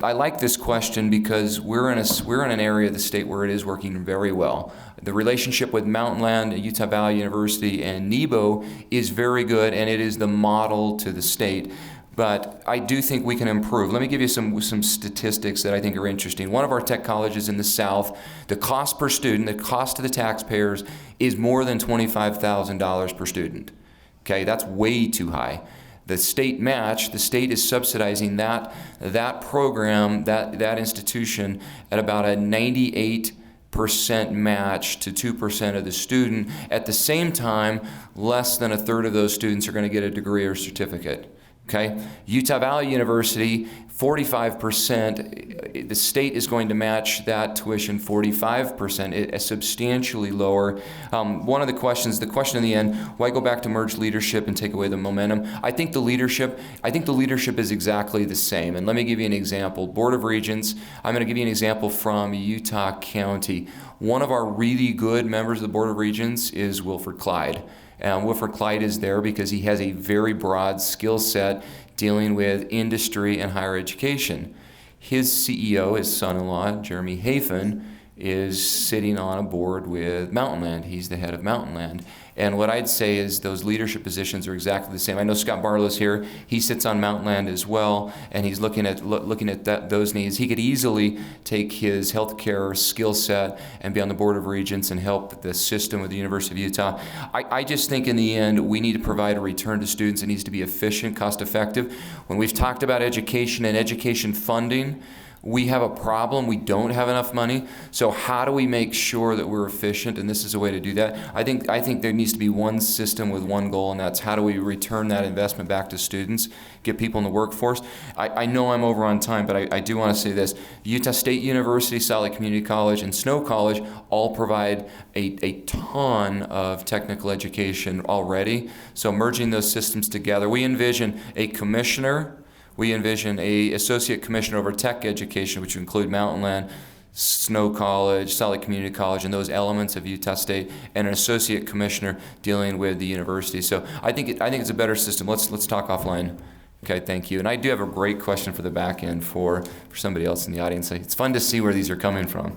Speaker 7: I like this question because we're in an area of the state where it is working very well. The relationship with Mountainland, Utah Valley University, and NEBO is very good, and it is the model to the state. But I do think we can improve. Let me give you some statistics that I think are interesting. One of our tech colleges in the South, the cost per student, the cost to the taxpayers, is more than $25,000 per student. Okay, that's way too high. The state match, the state is subsidizing that program, that institution at about a 98% match to 2% of the student. At the same time, less than a third of those students are going to get a degree or certificate. Okay, Utah Valley University, 45%. The state is going to match that tuition 45%, substantially lower. One of the question in the end, why go back to merged leadership and take away the momentum? I think the leadership is exactly the same. And let me give you an example. Board of Regents, I'm going to give you an example from Utah County. One of our really good members of the Board of Regents is Wilford Clyde. Wilford Clyde is there because he has a very broad skill set dealing with industry and higher education. His CEO, his son-in-law, Jeremy Hafen, is sitting on a board with Mountainland. He's the head of Mountainland. And what I'd say is those leadership positions are exactly the same. I know Scott Barlow's here. He sits on Mountainland as well, and he's looking at those needs. He could easily take his healthcare skill set and be on the Board of Regents and help the system with the University of Utah. I just think in the end, we need to provide a return to students. It needs to be efficient, cost-effective. When we've talked about education and education funding, we have a problem. We don't have enough money. So how do we make sure that we're efficient? And this is a way to do that. I think there needs to be one system with one goal, and that's how do we return that investment back to students, get people in the workforce. I know I'm over on time, but I do want to say this. Utah State University, Salt Lake Community College, and Snow College all provide a ton of technical education already. So merging those systems together, we envision a commissioner. We envision a associate commissioner over tech education, which would include Mountainland, Snow College, Salt Lake Community College, and those elements of Utah State, and an associate commissioner dealing with the university. So I think it's a better system. Let's talk offline. Okay, thank you. And I do have a great question for the back end for somebody else in the audience. It's fun to see where these are coming from.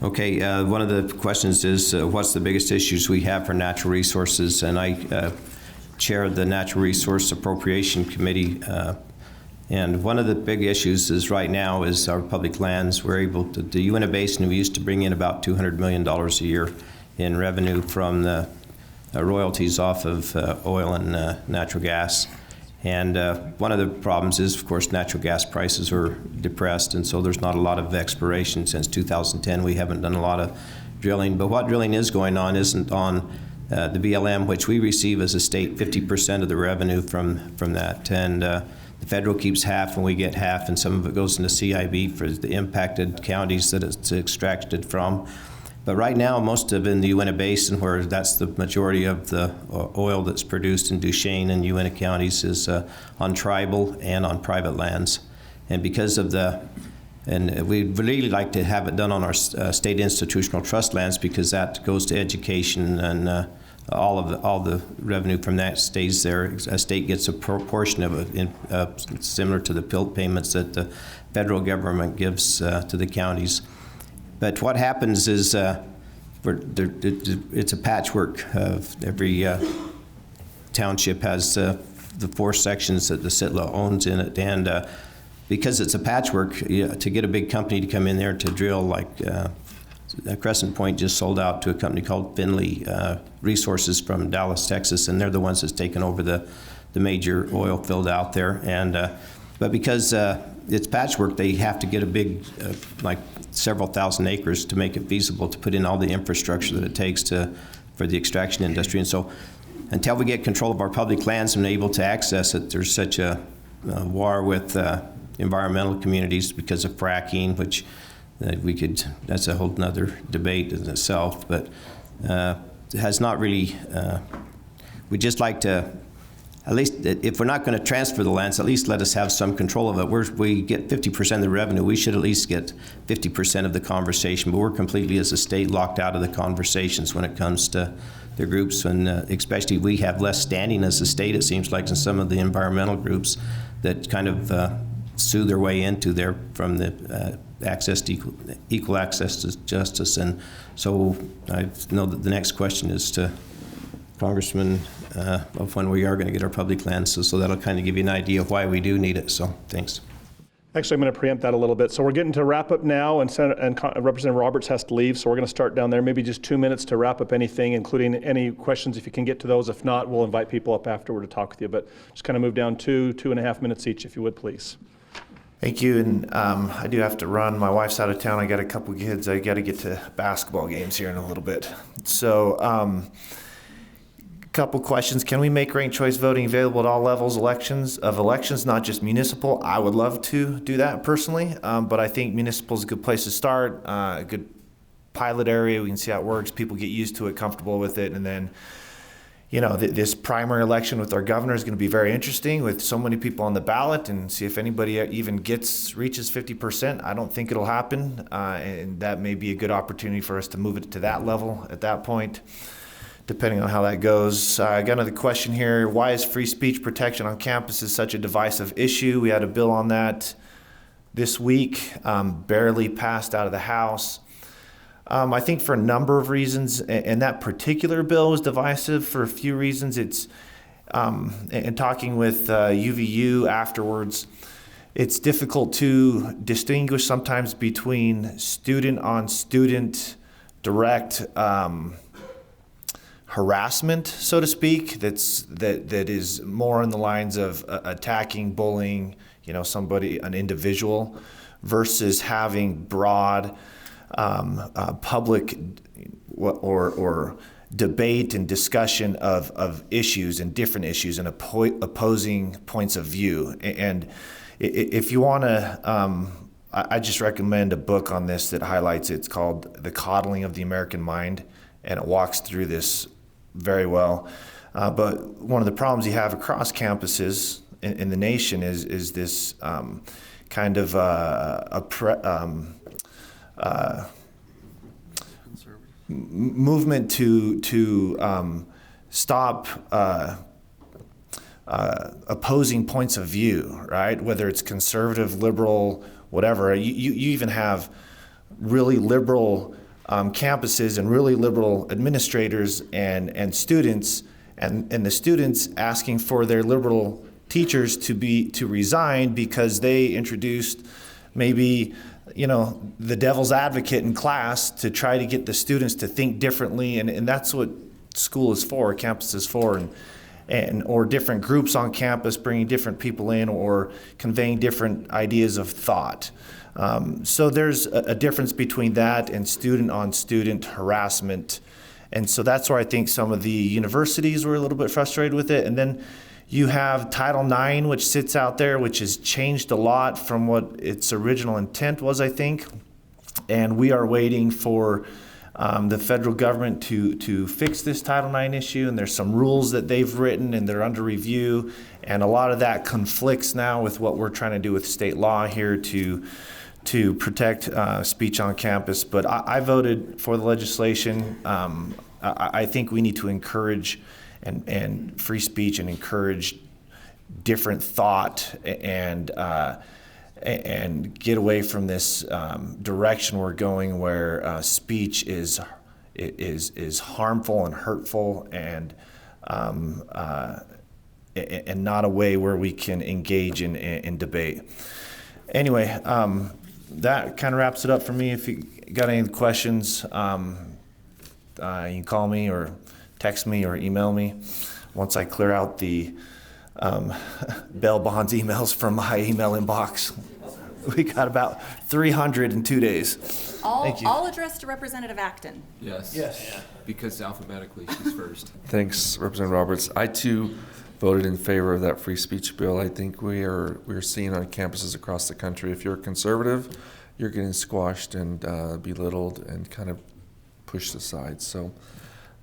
Speaker 8: Okay, one of the questions is what's the biggest issues we have for natural resources? And I chair of the Natural Resource Appropriation Committee, and one of the big issues is right now is our public lands. We're able to, the Uinta Basin, we used to bring in about $200 million a year in revenue from the royalties off of oil and natural gas. And one of the problems is, of course, natural gas prices are depressed, and so there's not a lot of exploration. Since 2010, we haven't done a lot of drilling, but what drilling is going on isn't on the BLM, which we receive as a state 50% of the revenue from that, and the federal keeps half and we get half, and some of it goes into CIB for the impacted counties that it's extracted from. But right now, most of in the Uinta Basin, where that's the majority of the oil that's produced in Duchesne and Uinta counties, is on tribal and on private lands. And because of and we'd really like to have it done on our state institutional trust lands, because that goes to education, and all the revenue from that stays there. A state gets a proportion of it, similar to the PILT payments that the federal government gives to the counties. But what happens is it's a patchwork. Every township has the 4 sections that the SITLA owns in it, and because it's a patchwork, to get a big company to come in there to drill, like Crescent Point just sold out to a company called Finley Resources from Dallas, Texas, and they're the ones that's taken over the the major oil field out there. And but because it's patchwork, they have to get a big, like several thousand acres to make it feasible to put in all the infrastructure that it takes for the extraction industry. And so until we get control of our public lands and able to access it, there's such a war with environmental communities because of fracking, which that's a whole nother debate in itself. But it has not really, we'd just like to, at least if we're not going to transfer the lands, at least let us have some control of it. We get 50% of the revenue. We should at least get 50% of the conversation, but we're completely, as a state, locked out of the conversations when it comes to the groups, and especially we have less standing as a state, it seems like, in some of the environmental groups that kind of sue their way into there from the access to equal access to justice. And so I know that the next question is to Congressman of when we are going to get our public lands, so that'll kind of give you an idea of why we do need it. So thanks.
Speaker 1: Actually, I'm going to preempt that a little bit. So we're getting to wrap up now, and Representative Roberts has to leave, so we're going to start down there. Maybe just 2 minutes to wrap up anything, including any questions, if you can get to those. If not, we'll invite people up afterward to talk with you. But just kind of move down 2.5 minutes each, if you would, please.
Speaker 4: Thank you, and I do have to run. My wife's out of town. I got a couple kids. I got to get to basketball games here in a little bit. So, couple questions. Can we make ranked choice voting available at all levels of elections, not just municipal? I would love to do that personally, but I think municipal is a good place to start, a good pilot area. We can see how it works. People get used to it, comfortable with it, and then, you know, this primary election with our governor is going to be very interesting with so many people on the ballot, and see if anybody even reaches 50%. I don't think it'll happen, and that may be a good opportunity for us to move it to that level at that point, depending on how that goes. I got another question here. Why is free speech protection on campuses such a divisive issue? We had a bill on that this week, barely passed out of the House. I think for a number of reasons, and that particular bill was divisive for a few reasons. It's, and talking with UVU afterwards, it's difficult to distinguish sometimes between student-on-student direct harassment, so to speak, that is more in the lines of attacking, bullying, you know, an individual, versus having broad public or debate and discussion of issues and different issues and opposing points of view. And if you want to, I just recommend a book on this that highlights it. It's called The Coddling of the American Mind, and it walks through this very well. But one of the problems you have across campuses in the nation is this kind of movement to stop opposing points of view, right? Whether it's conservative, liberal, whatever. You even have really liberal campuses and really liberal administrators and students, and the students asking for their liberal teachers to resign because they introduced maybe, you know, the devil's advocate in class to try to get the students to think differently, and that's what school is for, campus is for, or different groups on campus bringing different people in or conveying different ideas of thought. So there's a difference between that and student-on-student harassment. And so that's where I think some of the universities were a little bit frustrated with it. And then you have Title IX, which sits out there, which has changed a lot from what its original intent was, I think. And we are waiting for the federal government to fix this Title IX issue. And there's some rules that they've written and they're under review. And a lot of that conflicts now with what we're trying to do with state law here to protect speech on campus. But I voted for the legislation. I think we need to encourage and free speech and encourage different thought and get away from this direction we're going where speech is harmful and hurtful and not a way where we can engage in debate. Anyway, that kind of wraps it up for me. If you got any questions, you can call me or text me or email me once I clear out the bail bonds emails from my email inbox. We got about 300 in 2 days. Thank you.
Speaker 6: All addressed to Representative Acton.
Speaker 7: Yes. Because alphabetically, she's first.
Speaker 5: Thanks, Representative Roberts. I too voted in favor of that free speech bill. I think we're seeing on campuses across the country, if you're a conservative, you're getting squashed and belittled and kind of pushed aside. So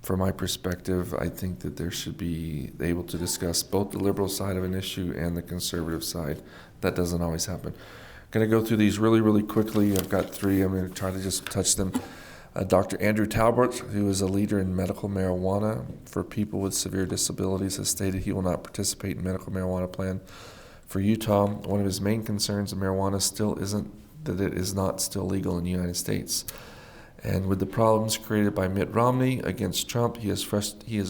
Speaker 5: from my perspective, I think that there should be able to discuss both the liberal side of an issue and the conservative side. That doesn't always happen. Going to go through these really, really quickly. I've got three. I'm going to try to just touch them. Dr. Andrew Talbot, who is a leader in medical marijuana for people with severe disabilities, has stated he will not participate in medical marijuana plan for Utah. One of his main concerns of marijuana still isn't that it is not still legal in the United States. And with the problems created by Mitt Romney against Trump, he is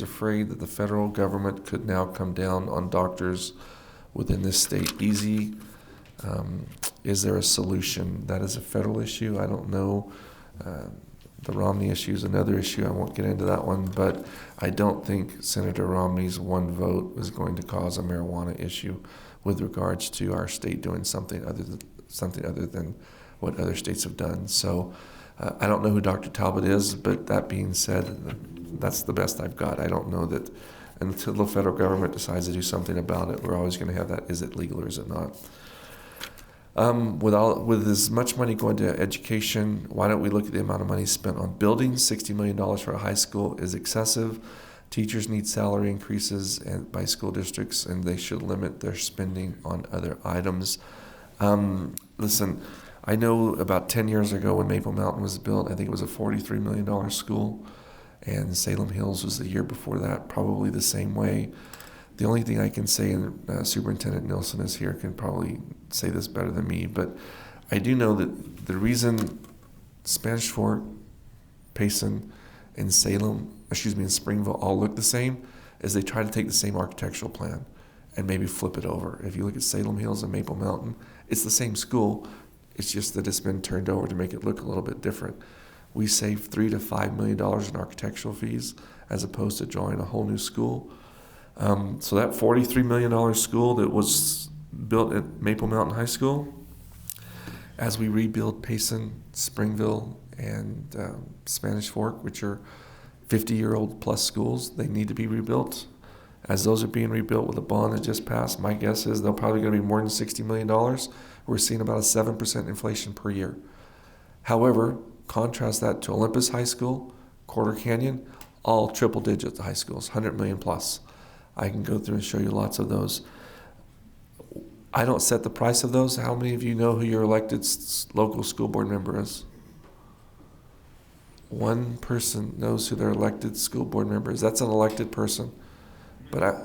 Speaker 5: afraid that the federal government could now come down on doctors within this state. Easy. Is there a solution? That is a federal issue. I don't know. The Romney issue is another issue. I won't get into that one, but I don't think Senator Romney's one vote is going to cause a marijuana issue with regards to our state doing something other than what other states have done. So I don't know who Dr. Talbot is, but that being said, that's the best I've got. I don't know that until the federal government decides to do something about it, we're always going to have that, is it legal or is it not? With as much money going to education, why don't we look at the amount of money spent on buildings? $60 million for a high school is excessive. Teachers need salary increases by school districts, and they should limit their spending on other items. Listen, I know about 10 years ago when Maple Mountain was built, I think it was a $43 million school, and Salem Hills was the year before that, probably the same way. The only thing I can say, and Superintendent Nilsson is here, can probably say this better than me, but I do know that the reason Spanish Fork, Payson, and Springville all look the same is they try to take the same architectural plan and maybe flip it over. If you look at Salem Hills and Maple Mountain, it's the same school. It's just that it's been turned over to make it look a little bit different. We save $3 to $5 million in architectural fees as opposed to drawing a whole new school. So that $43 million school that was built at Maple Mountain High School, as we rebuild Payson, Springville, and Spanish Fork, which are 50-year-old plus schools, they need to be rebuilt. As those are being rebuilt with a bond that just passed, my guess is they're probably going to be more than $60 million. We're seeing about a 7% inflation per year. However, contrast that to Olympus High School, Quarter Canyon, all triple digit high schools, 100 million plus. I can go through and show you lots of those. I don't set the price of those. How many of you know who your elected local school board member is? One person knows who their elected school board member is. That's an elected person. But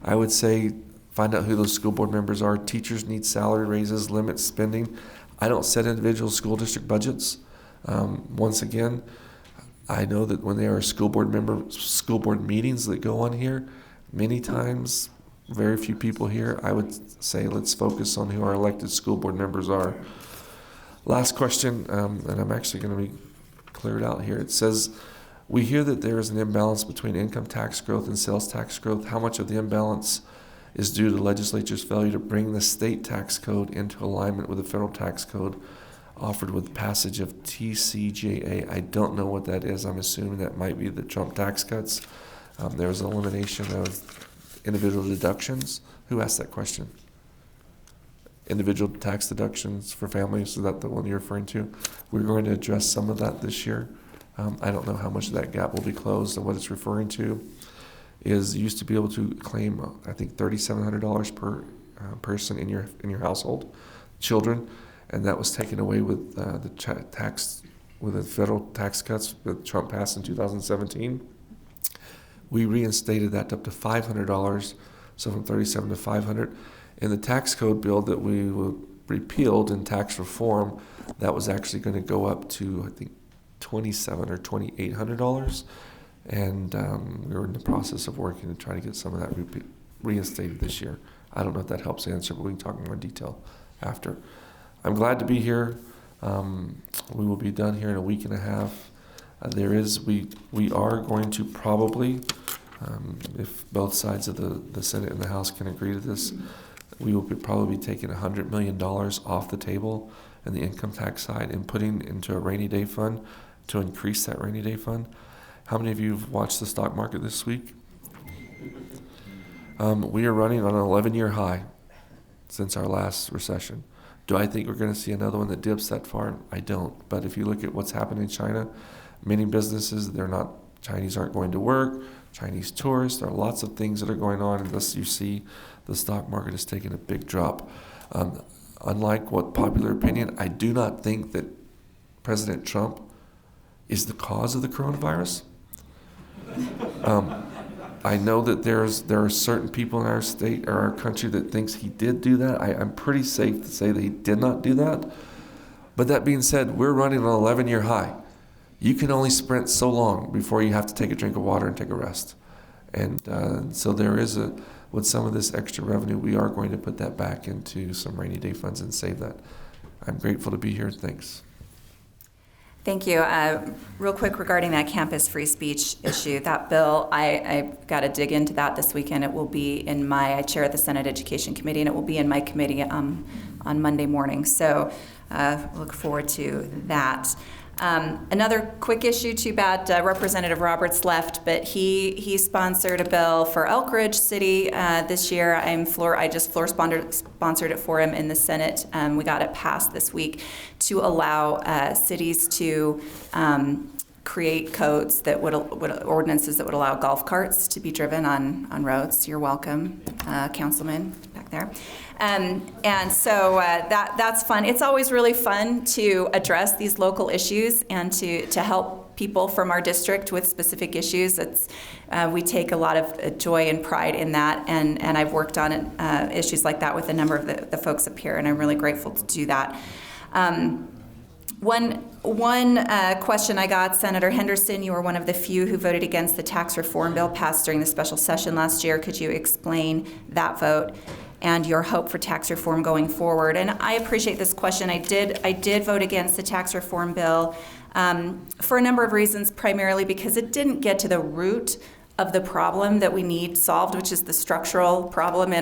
Speaker 5: I would say find out who those school board members are. Teachers need salary raises, limit spending. I don't set individual school district budgets. Once again, I know that when there are school board meetings that go on here, many times, very few people here, I would say let's focus on who our elected school board members are. Last question, and I'm actually going to be cleared out here. It says, we hear that there is an imbalance between income tax growth and sales tax growth. How much of the imbalance is due to the legislature's failure to bring the state tax code into alignment with the federal tax code offered with passage of TCJA? I don't know what that is. I'm assuming that might be the Trump tax cuts. There was an elimination of individual deductions. Who asked that question? Individual tax deductions for families, is that the one you're referring to? We're going to address some of that this year. I don't know how much of that gap will be closed, and what it's referring to is you used to be able to claim, I think, $3,700 per person in your household, children, and that was taken away with the federal tax cuts that Trump passed in 2017. We reinstated that up to $500, so from $37 to $500. In the tax code bill that we repealed in tax reform, that was actually going to go up to, I think, $2,700 or $2,800, and we were in the process of working to try to get some of that reinstated this year. I don't know if that helps answer, but we can talk in more detail after. I'm glad to be here. We will be done here in a week and a half. We are going to probably If both sides of the Senate and the House can agree to this, we will probably be taking $100 million off the table in the income tax side and putting into a rainy day fund to increase that rainy day fund. How many of you have watched the stock market this week? We are running on an 11-year high since our last recession. Do I think we're going to see another one that dips that far? I don't. But if you look at what's happening in China, many businesses, Chinese aren't going to work, Chinese tourists, there are lots of things that are going on, and thus you see the stock market is taking a big drop. Unlike what popular opinion, I do not think that President Trump is the cause of the coronavirus. I know that there are certain people in our state or our country that thinks he did do that. I'm pretty safe to say that he did not do that. But that being said, we're running on an 11-year high. You can only sprint so long before you have to take a drink of water and take a rest. And so there is with some of this extra revenue, we are going to put that back into some rainy day funds and save that. I'm grateful to be here. Thanks.
Speaker 6: Thank you. Real quick regarding that campus free speech issue, that bill, I got to dig into that this weekend. It will be I chair the Senate Education Committee, and it will be in my committee on Monday morning. So look forward to that. Another quick issue, too bad Representative Roberts left, but he sponsored a bill for Elk Ridge City this year. I just floor sponsored it for him in the Senate. We got it passed this week to allow cities to create codes that ordinances that would allow golf carts to be driven on roads. You're welcome, Councilman back there. And so that's fun. It's always really fun to address these local issues and to help people from our district with specific issues. We take a lot of joy and pride in that, and I've worked on issues like that with a number of the folks up here, and I'm really grateful to do that. One question I got, Senator Henderson, you were one of the few who voted against the tax reform bill passed during the special session last year. Could you explain that vote and your hope for tax reform going forward? And I appreciate this question. I did vote against the tax reform bill for a number of reasons, primarily because it didn't get to the root of the problem that we need solved, which is the structural problem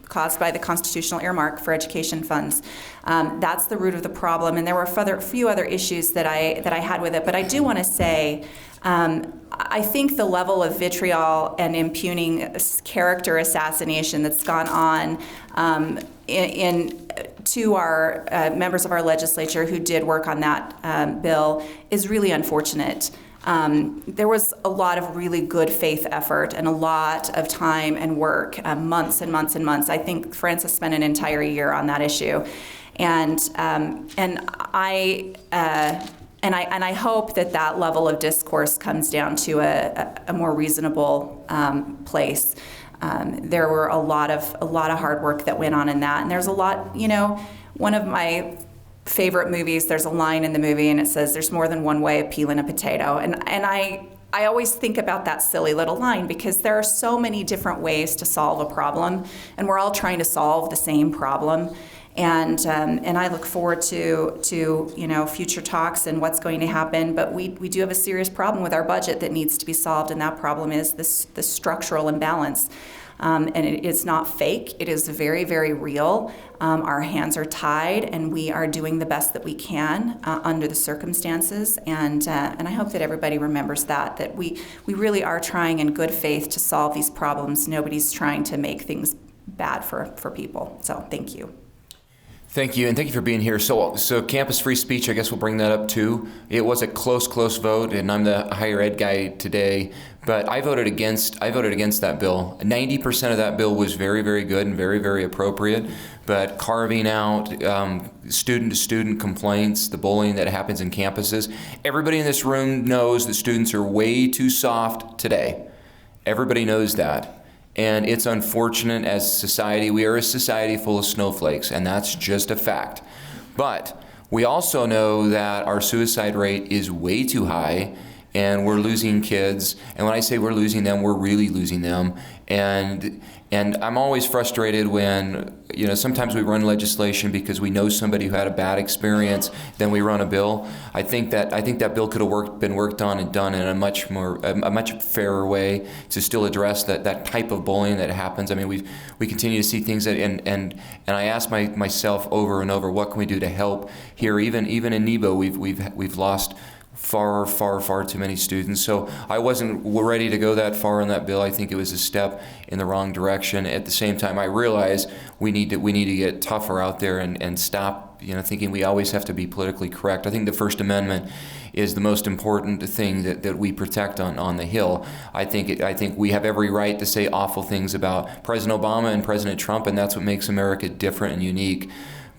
Speaker 6: caused by the constitutional earmark for education funds. That's the root of the problem, and there were a few other issues that I had with it. But I do want to say, I think the level of vitriol and impugning character assassination that's gone on to our members of our legislature who did work on that bill is really unfortunate. There was a lot of really good faith effort and a lot of time and work, months and months and months. I think Francis spent an entire year on that issue, and I hope that level of discourse comes down to a more reasonable place. There were a lot of hard work that went on in that, and there's a lot. One of my favorite movies, there's a line in the movie and it says there's more than one way of peeling a potato, and I always think about that silly little line because there are so many different ways to solve a problem, and we're all trying to solve the same problem, and I look forward to future talks and what's going to happen. But we do have a serious problem with our budget that needs to be solved, and that problem is this structural imbalance. And it is not fake. It is very, very real. Our hands are tied, and we are doing the best that we can under the circumstances. And I hope that everybody remembers that we really are trying in good faith to solve these problems. Nobody's trying to make things bad for people. So thank you.
Speaker 7: Thank you, and thank you for being here. So campus free speech, I guess we'll bring that up too. It was a close vote, and I'm the higher ed guy today, but I voted against that bill. 90% of that bill was very, very good and very, very appropriate, but carving out student-to-student complaints, the bullying that happens in campuses. Everybody in this room knows that students are way too soft today. Everybody knows that. And it's unfortunate as society, we are a society full of snowflakes, and that's just a fact. But we also know that our suicide rate is way too high, and we're losing kids. And when I say we're losing them, we're really losing them. And I'm always frustrated when, sometimes we run legislation because we know somebody who had a bad experience, then we run a bill. I think that bill could have been worked on and done in a much fairer way to still address that type of bullying that happens. I mean, we continue to see things that, and I ask myself over and over, what can we do to help here? Even in Nebo, we've lost far too many students. So I wasn't ready to go that far in that bill. I think it was a step in the wrong direction. At the same time, I realize we need to get tougher out there and stop thinking we always have to be politically correct. I think the First Amendment is the most important thing that we protect on the Hill. I think we have every right to say awful things about President Obama and President Trump, and that's what makes America different and unique.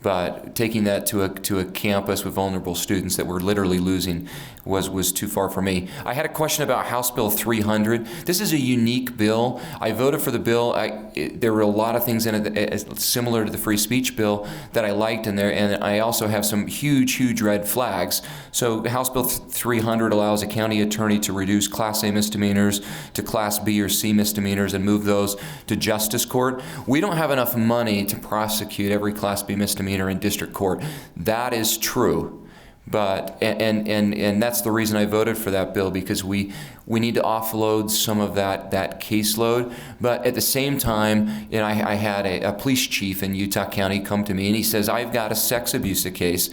Speaker 7: But taking that to a campus with vulnerable students that we're literally losing was too far for me. I had a question about House Bill 300. This is a unique bill. I voted for the bill. There were a lot of things in it similar to the free speech bill that I liked in there, and I also have some huge red flags. So House Bill 300 allows a county attorney to reduce Class A misdemeanors to Class B or C misdemeanors and move those to justice court. We don't have enough money to prosecute every Class B misdemeanor in district court. That is true. But and that's the reason I voted for that bill, because we need to offload some of that caseload. But at the same time, I had a police chief in Utah County come to me and he says, I've got a sex abuse case.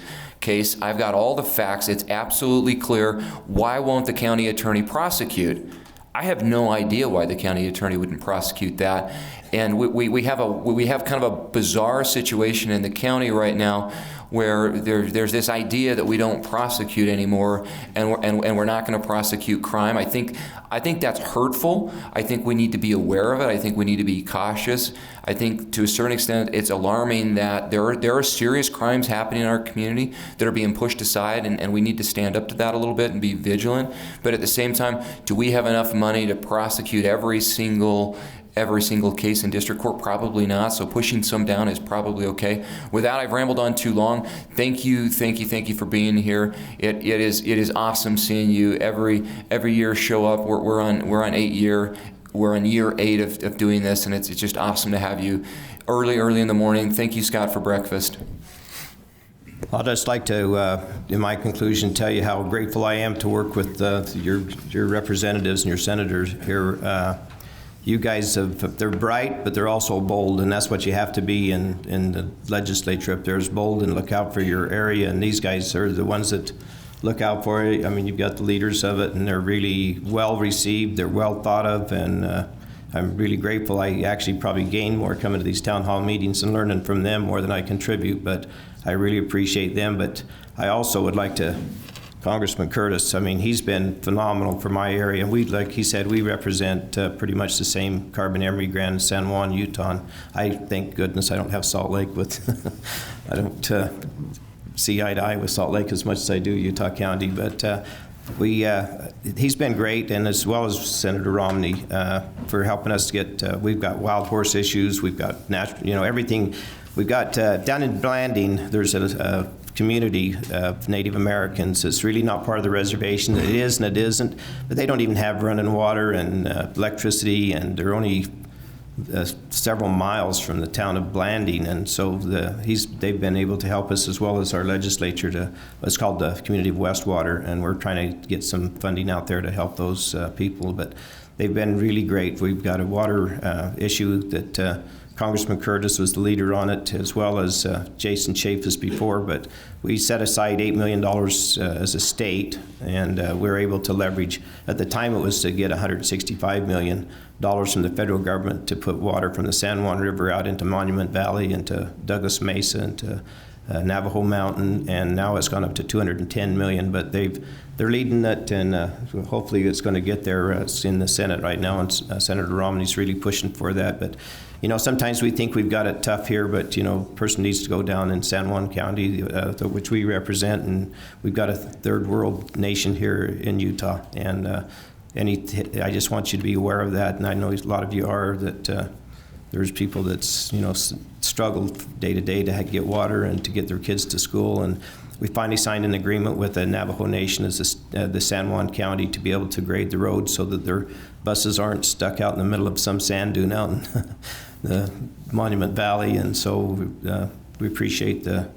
Speaker 7: I've got all the facts. It's absolutely clear. Why won't the county attorney prosecute? I have no idea why the county attorney wouldn't prosecute that. And we have kind of a bizarre situation in the county right now where there's this idea that we don't prosecute anymore, and we're not going to prosecute crime. I think that's hurtful. I think we need to be aware of it. I think we need to be cautious. I think to a certain extent it's alarming that there are serious crimes happening in our community that are being pushed aside, and we need to stand up to that a little bit and be vigilant. But at the same time, do we have enough money to prosecute every single case in district court? Probably not. So pushing some down is probably okay. With that, I've rambled on too long. Thank you for being here. It is awesome seeing you every year show up. We're on year 8 of doing this, and it's just awesome to have you early in the morning. Thank you, Scott, for breakfast.
Speaker 8: I'd just like to, in my conclusion, tell you how grateful I am to work with your representatives and your senators here. You guys they're bright, but they're also bold, and that's what you have to be in the legislature up there, is bold and look out for your area. And these guys are the ones that look out for it. I mean, you've got the leaders of it, and they're really well received. They're well thought of, and I'm really grateful. I actually probably gain more coming to these town hall meetings and learning from them more than I contribute, but I really appreciate them. But I also would like to, Congressman Curtis, I mean, he's been phenomenal for my area. We, like he said, we represent pretty much the same Carbon Emery, Grand, San Juan, Utah. I thank goodness I don't have Salt Lake with, I don't see eye to eye with Salt Lake as much as I do Utah County. But he's been great, and as well as Senator Romney for helping us get, we've got wild horse issues, we've got natural, everything. We've got down in Blanding, there's a community of Native Americans. It's really not part of the reservation. It is and it isn't, but they don't even have running water and electricity, and they're only several miles from the town of Blanding, and so they've been able to help us, as well as our legislature, to what's called the Community of Westwater, and we're trying to get some funding out there to help those people, but they've been really great. We've got a water issue that Congressman Curtis was the leader on it, as well as Jason Chaffetz before, but we set aside $8 million as a state, and we were able to leverage, at the time it was to get $165 million from the federal government to put water from the San Juan River out into Monument Valley, into Douglas Mesa, into Navajo Mountain, and now it's gone up to $210 million, but they're leading it, and hopefully it's going to get there. It's in the Senate right now, and Senator Romney's really pushing for that. But sometimes we think we've got it tough here, but a person needs to go down in San Juan County, which we represent, and we've got a third world nation here in Utah, and I just want you to be aware of that, and I know a lot of you are, that there's people that's struggle day to day to get water and to get their kids to school, and we finally signed an agreement with the Navajo Nation as the San Juan County to be able to grade the road so that their buses aren't stuck out in the middle of some sand dune out in the Monument Valley. And so we appreciate the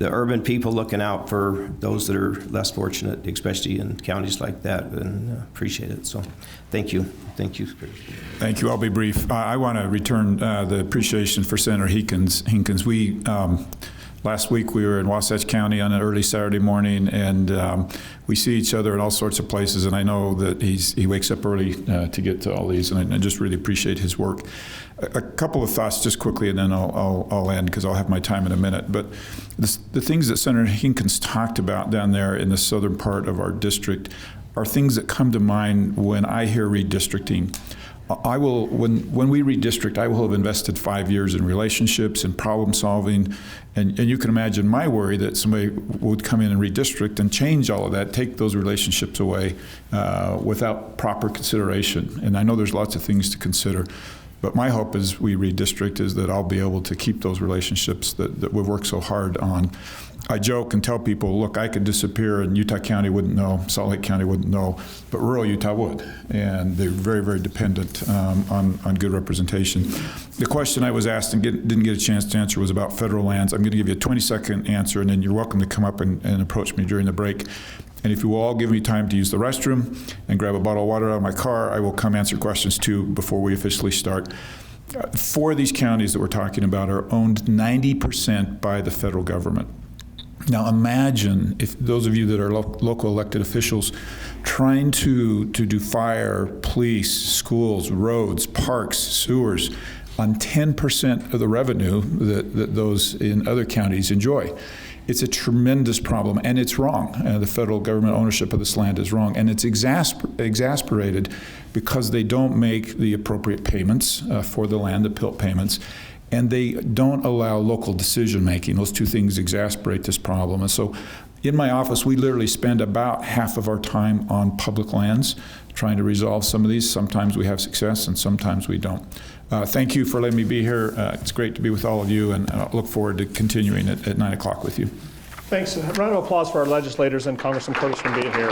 Speaker 8: urban people looking out for those that are less fortunate, especially in counties like that, and appreciate it. So thank you. Thank you.
Speaker 9: Thank you. I'll be brief. I want to return the appreciation for Senator Hinkins. We last week we were in Wasatch County on an early Saturday morning, and we see each other in all sorts of places, and I know that he wakes up early to get to all these, and I just really appreciate his work. A couple of thoughts just quickly, and then I'll end because I'll have my time in a minute. But the things that Senator Hinkins talked about down there in the southern part of our district are things that come to mind when I hear redistricting. I will, when we redistrict, I will have invested 5 years in relationships and problem solving, and you can imagine my worry that somebody would come in and redistrict and change all of that, take those relationships away without proper consideration. And I know there's lots of things to consider, but my hope as we redistrict is that I'll be able to keep those relationships that we've worked so hard on. I joke and tell people, look, I could disappear and Utah County wouldn't know, Salt Lake County wouldn't know, but rural Utah would. And they're very, very dependent on good representation. The question I was asked and didn't get a chance to answer was about federal lands. I'm going to give you a 20-second answer, and then you're welcome to come up and approach me during the break. And if you will all give me time to use the restroom and grab a bottle of water out of my car, I will come answer questions too before we officially start. 4 of these counties that we're talking about are owned 90% by the federal government. Now imagine if those of you that are local elected officials trying to do fire, police, schools, roads, parks, sewers on 10% of the revenue that those in other counties enjoy. It's a tremendous problem, and it's wrong. The federal government ownership of this land is wrong, and it's exasperated because they don't make the appropriate payments for the land, the PILT payments, and they don't allow local decision making. Those two things exasperate this problem. And so in my office, we literally spend about half of our time on public lands trying to resolve some of these. Sometimes we have success and sometimes we don't. Thank you for letting me be here. It's great to be with all of you, and I look forward to continuing at 9 o'clock with you.
Speaker 1: Thanks. A round of applause for our legislators and Congressman Curtis for being here.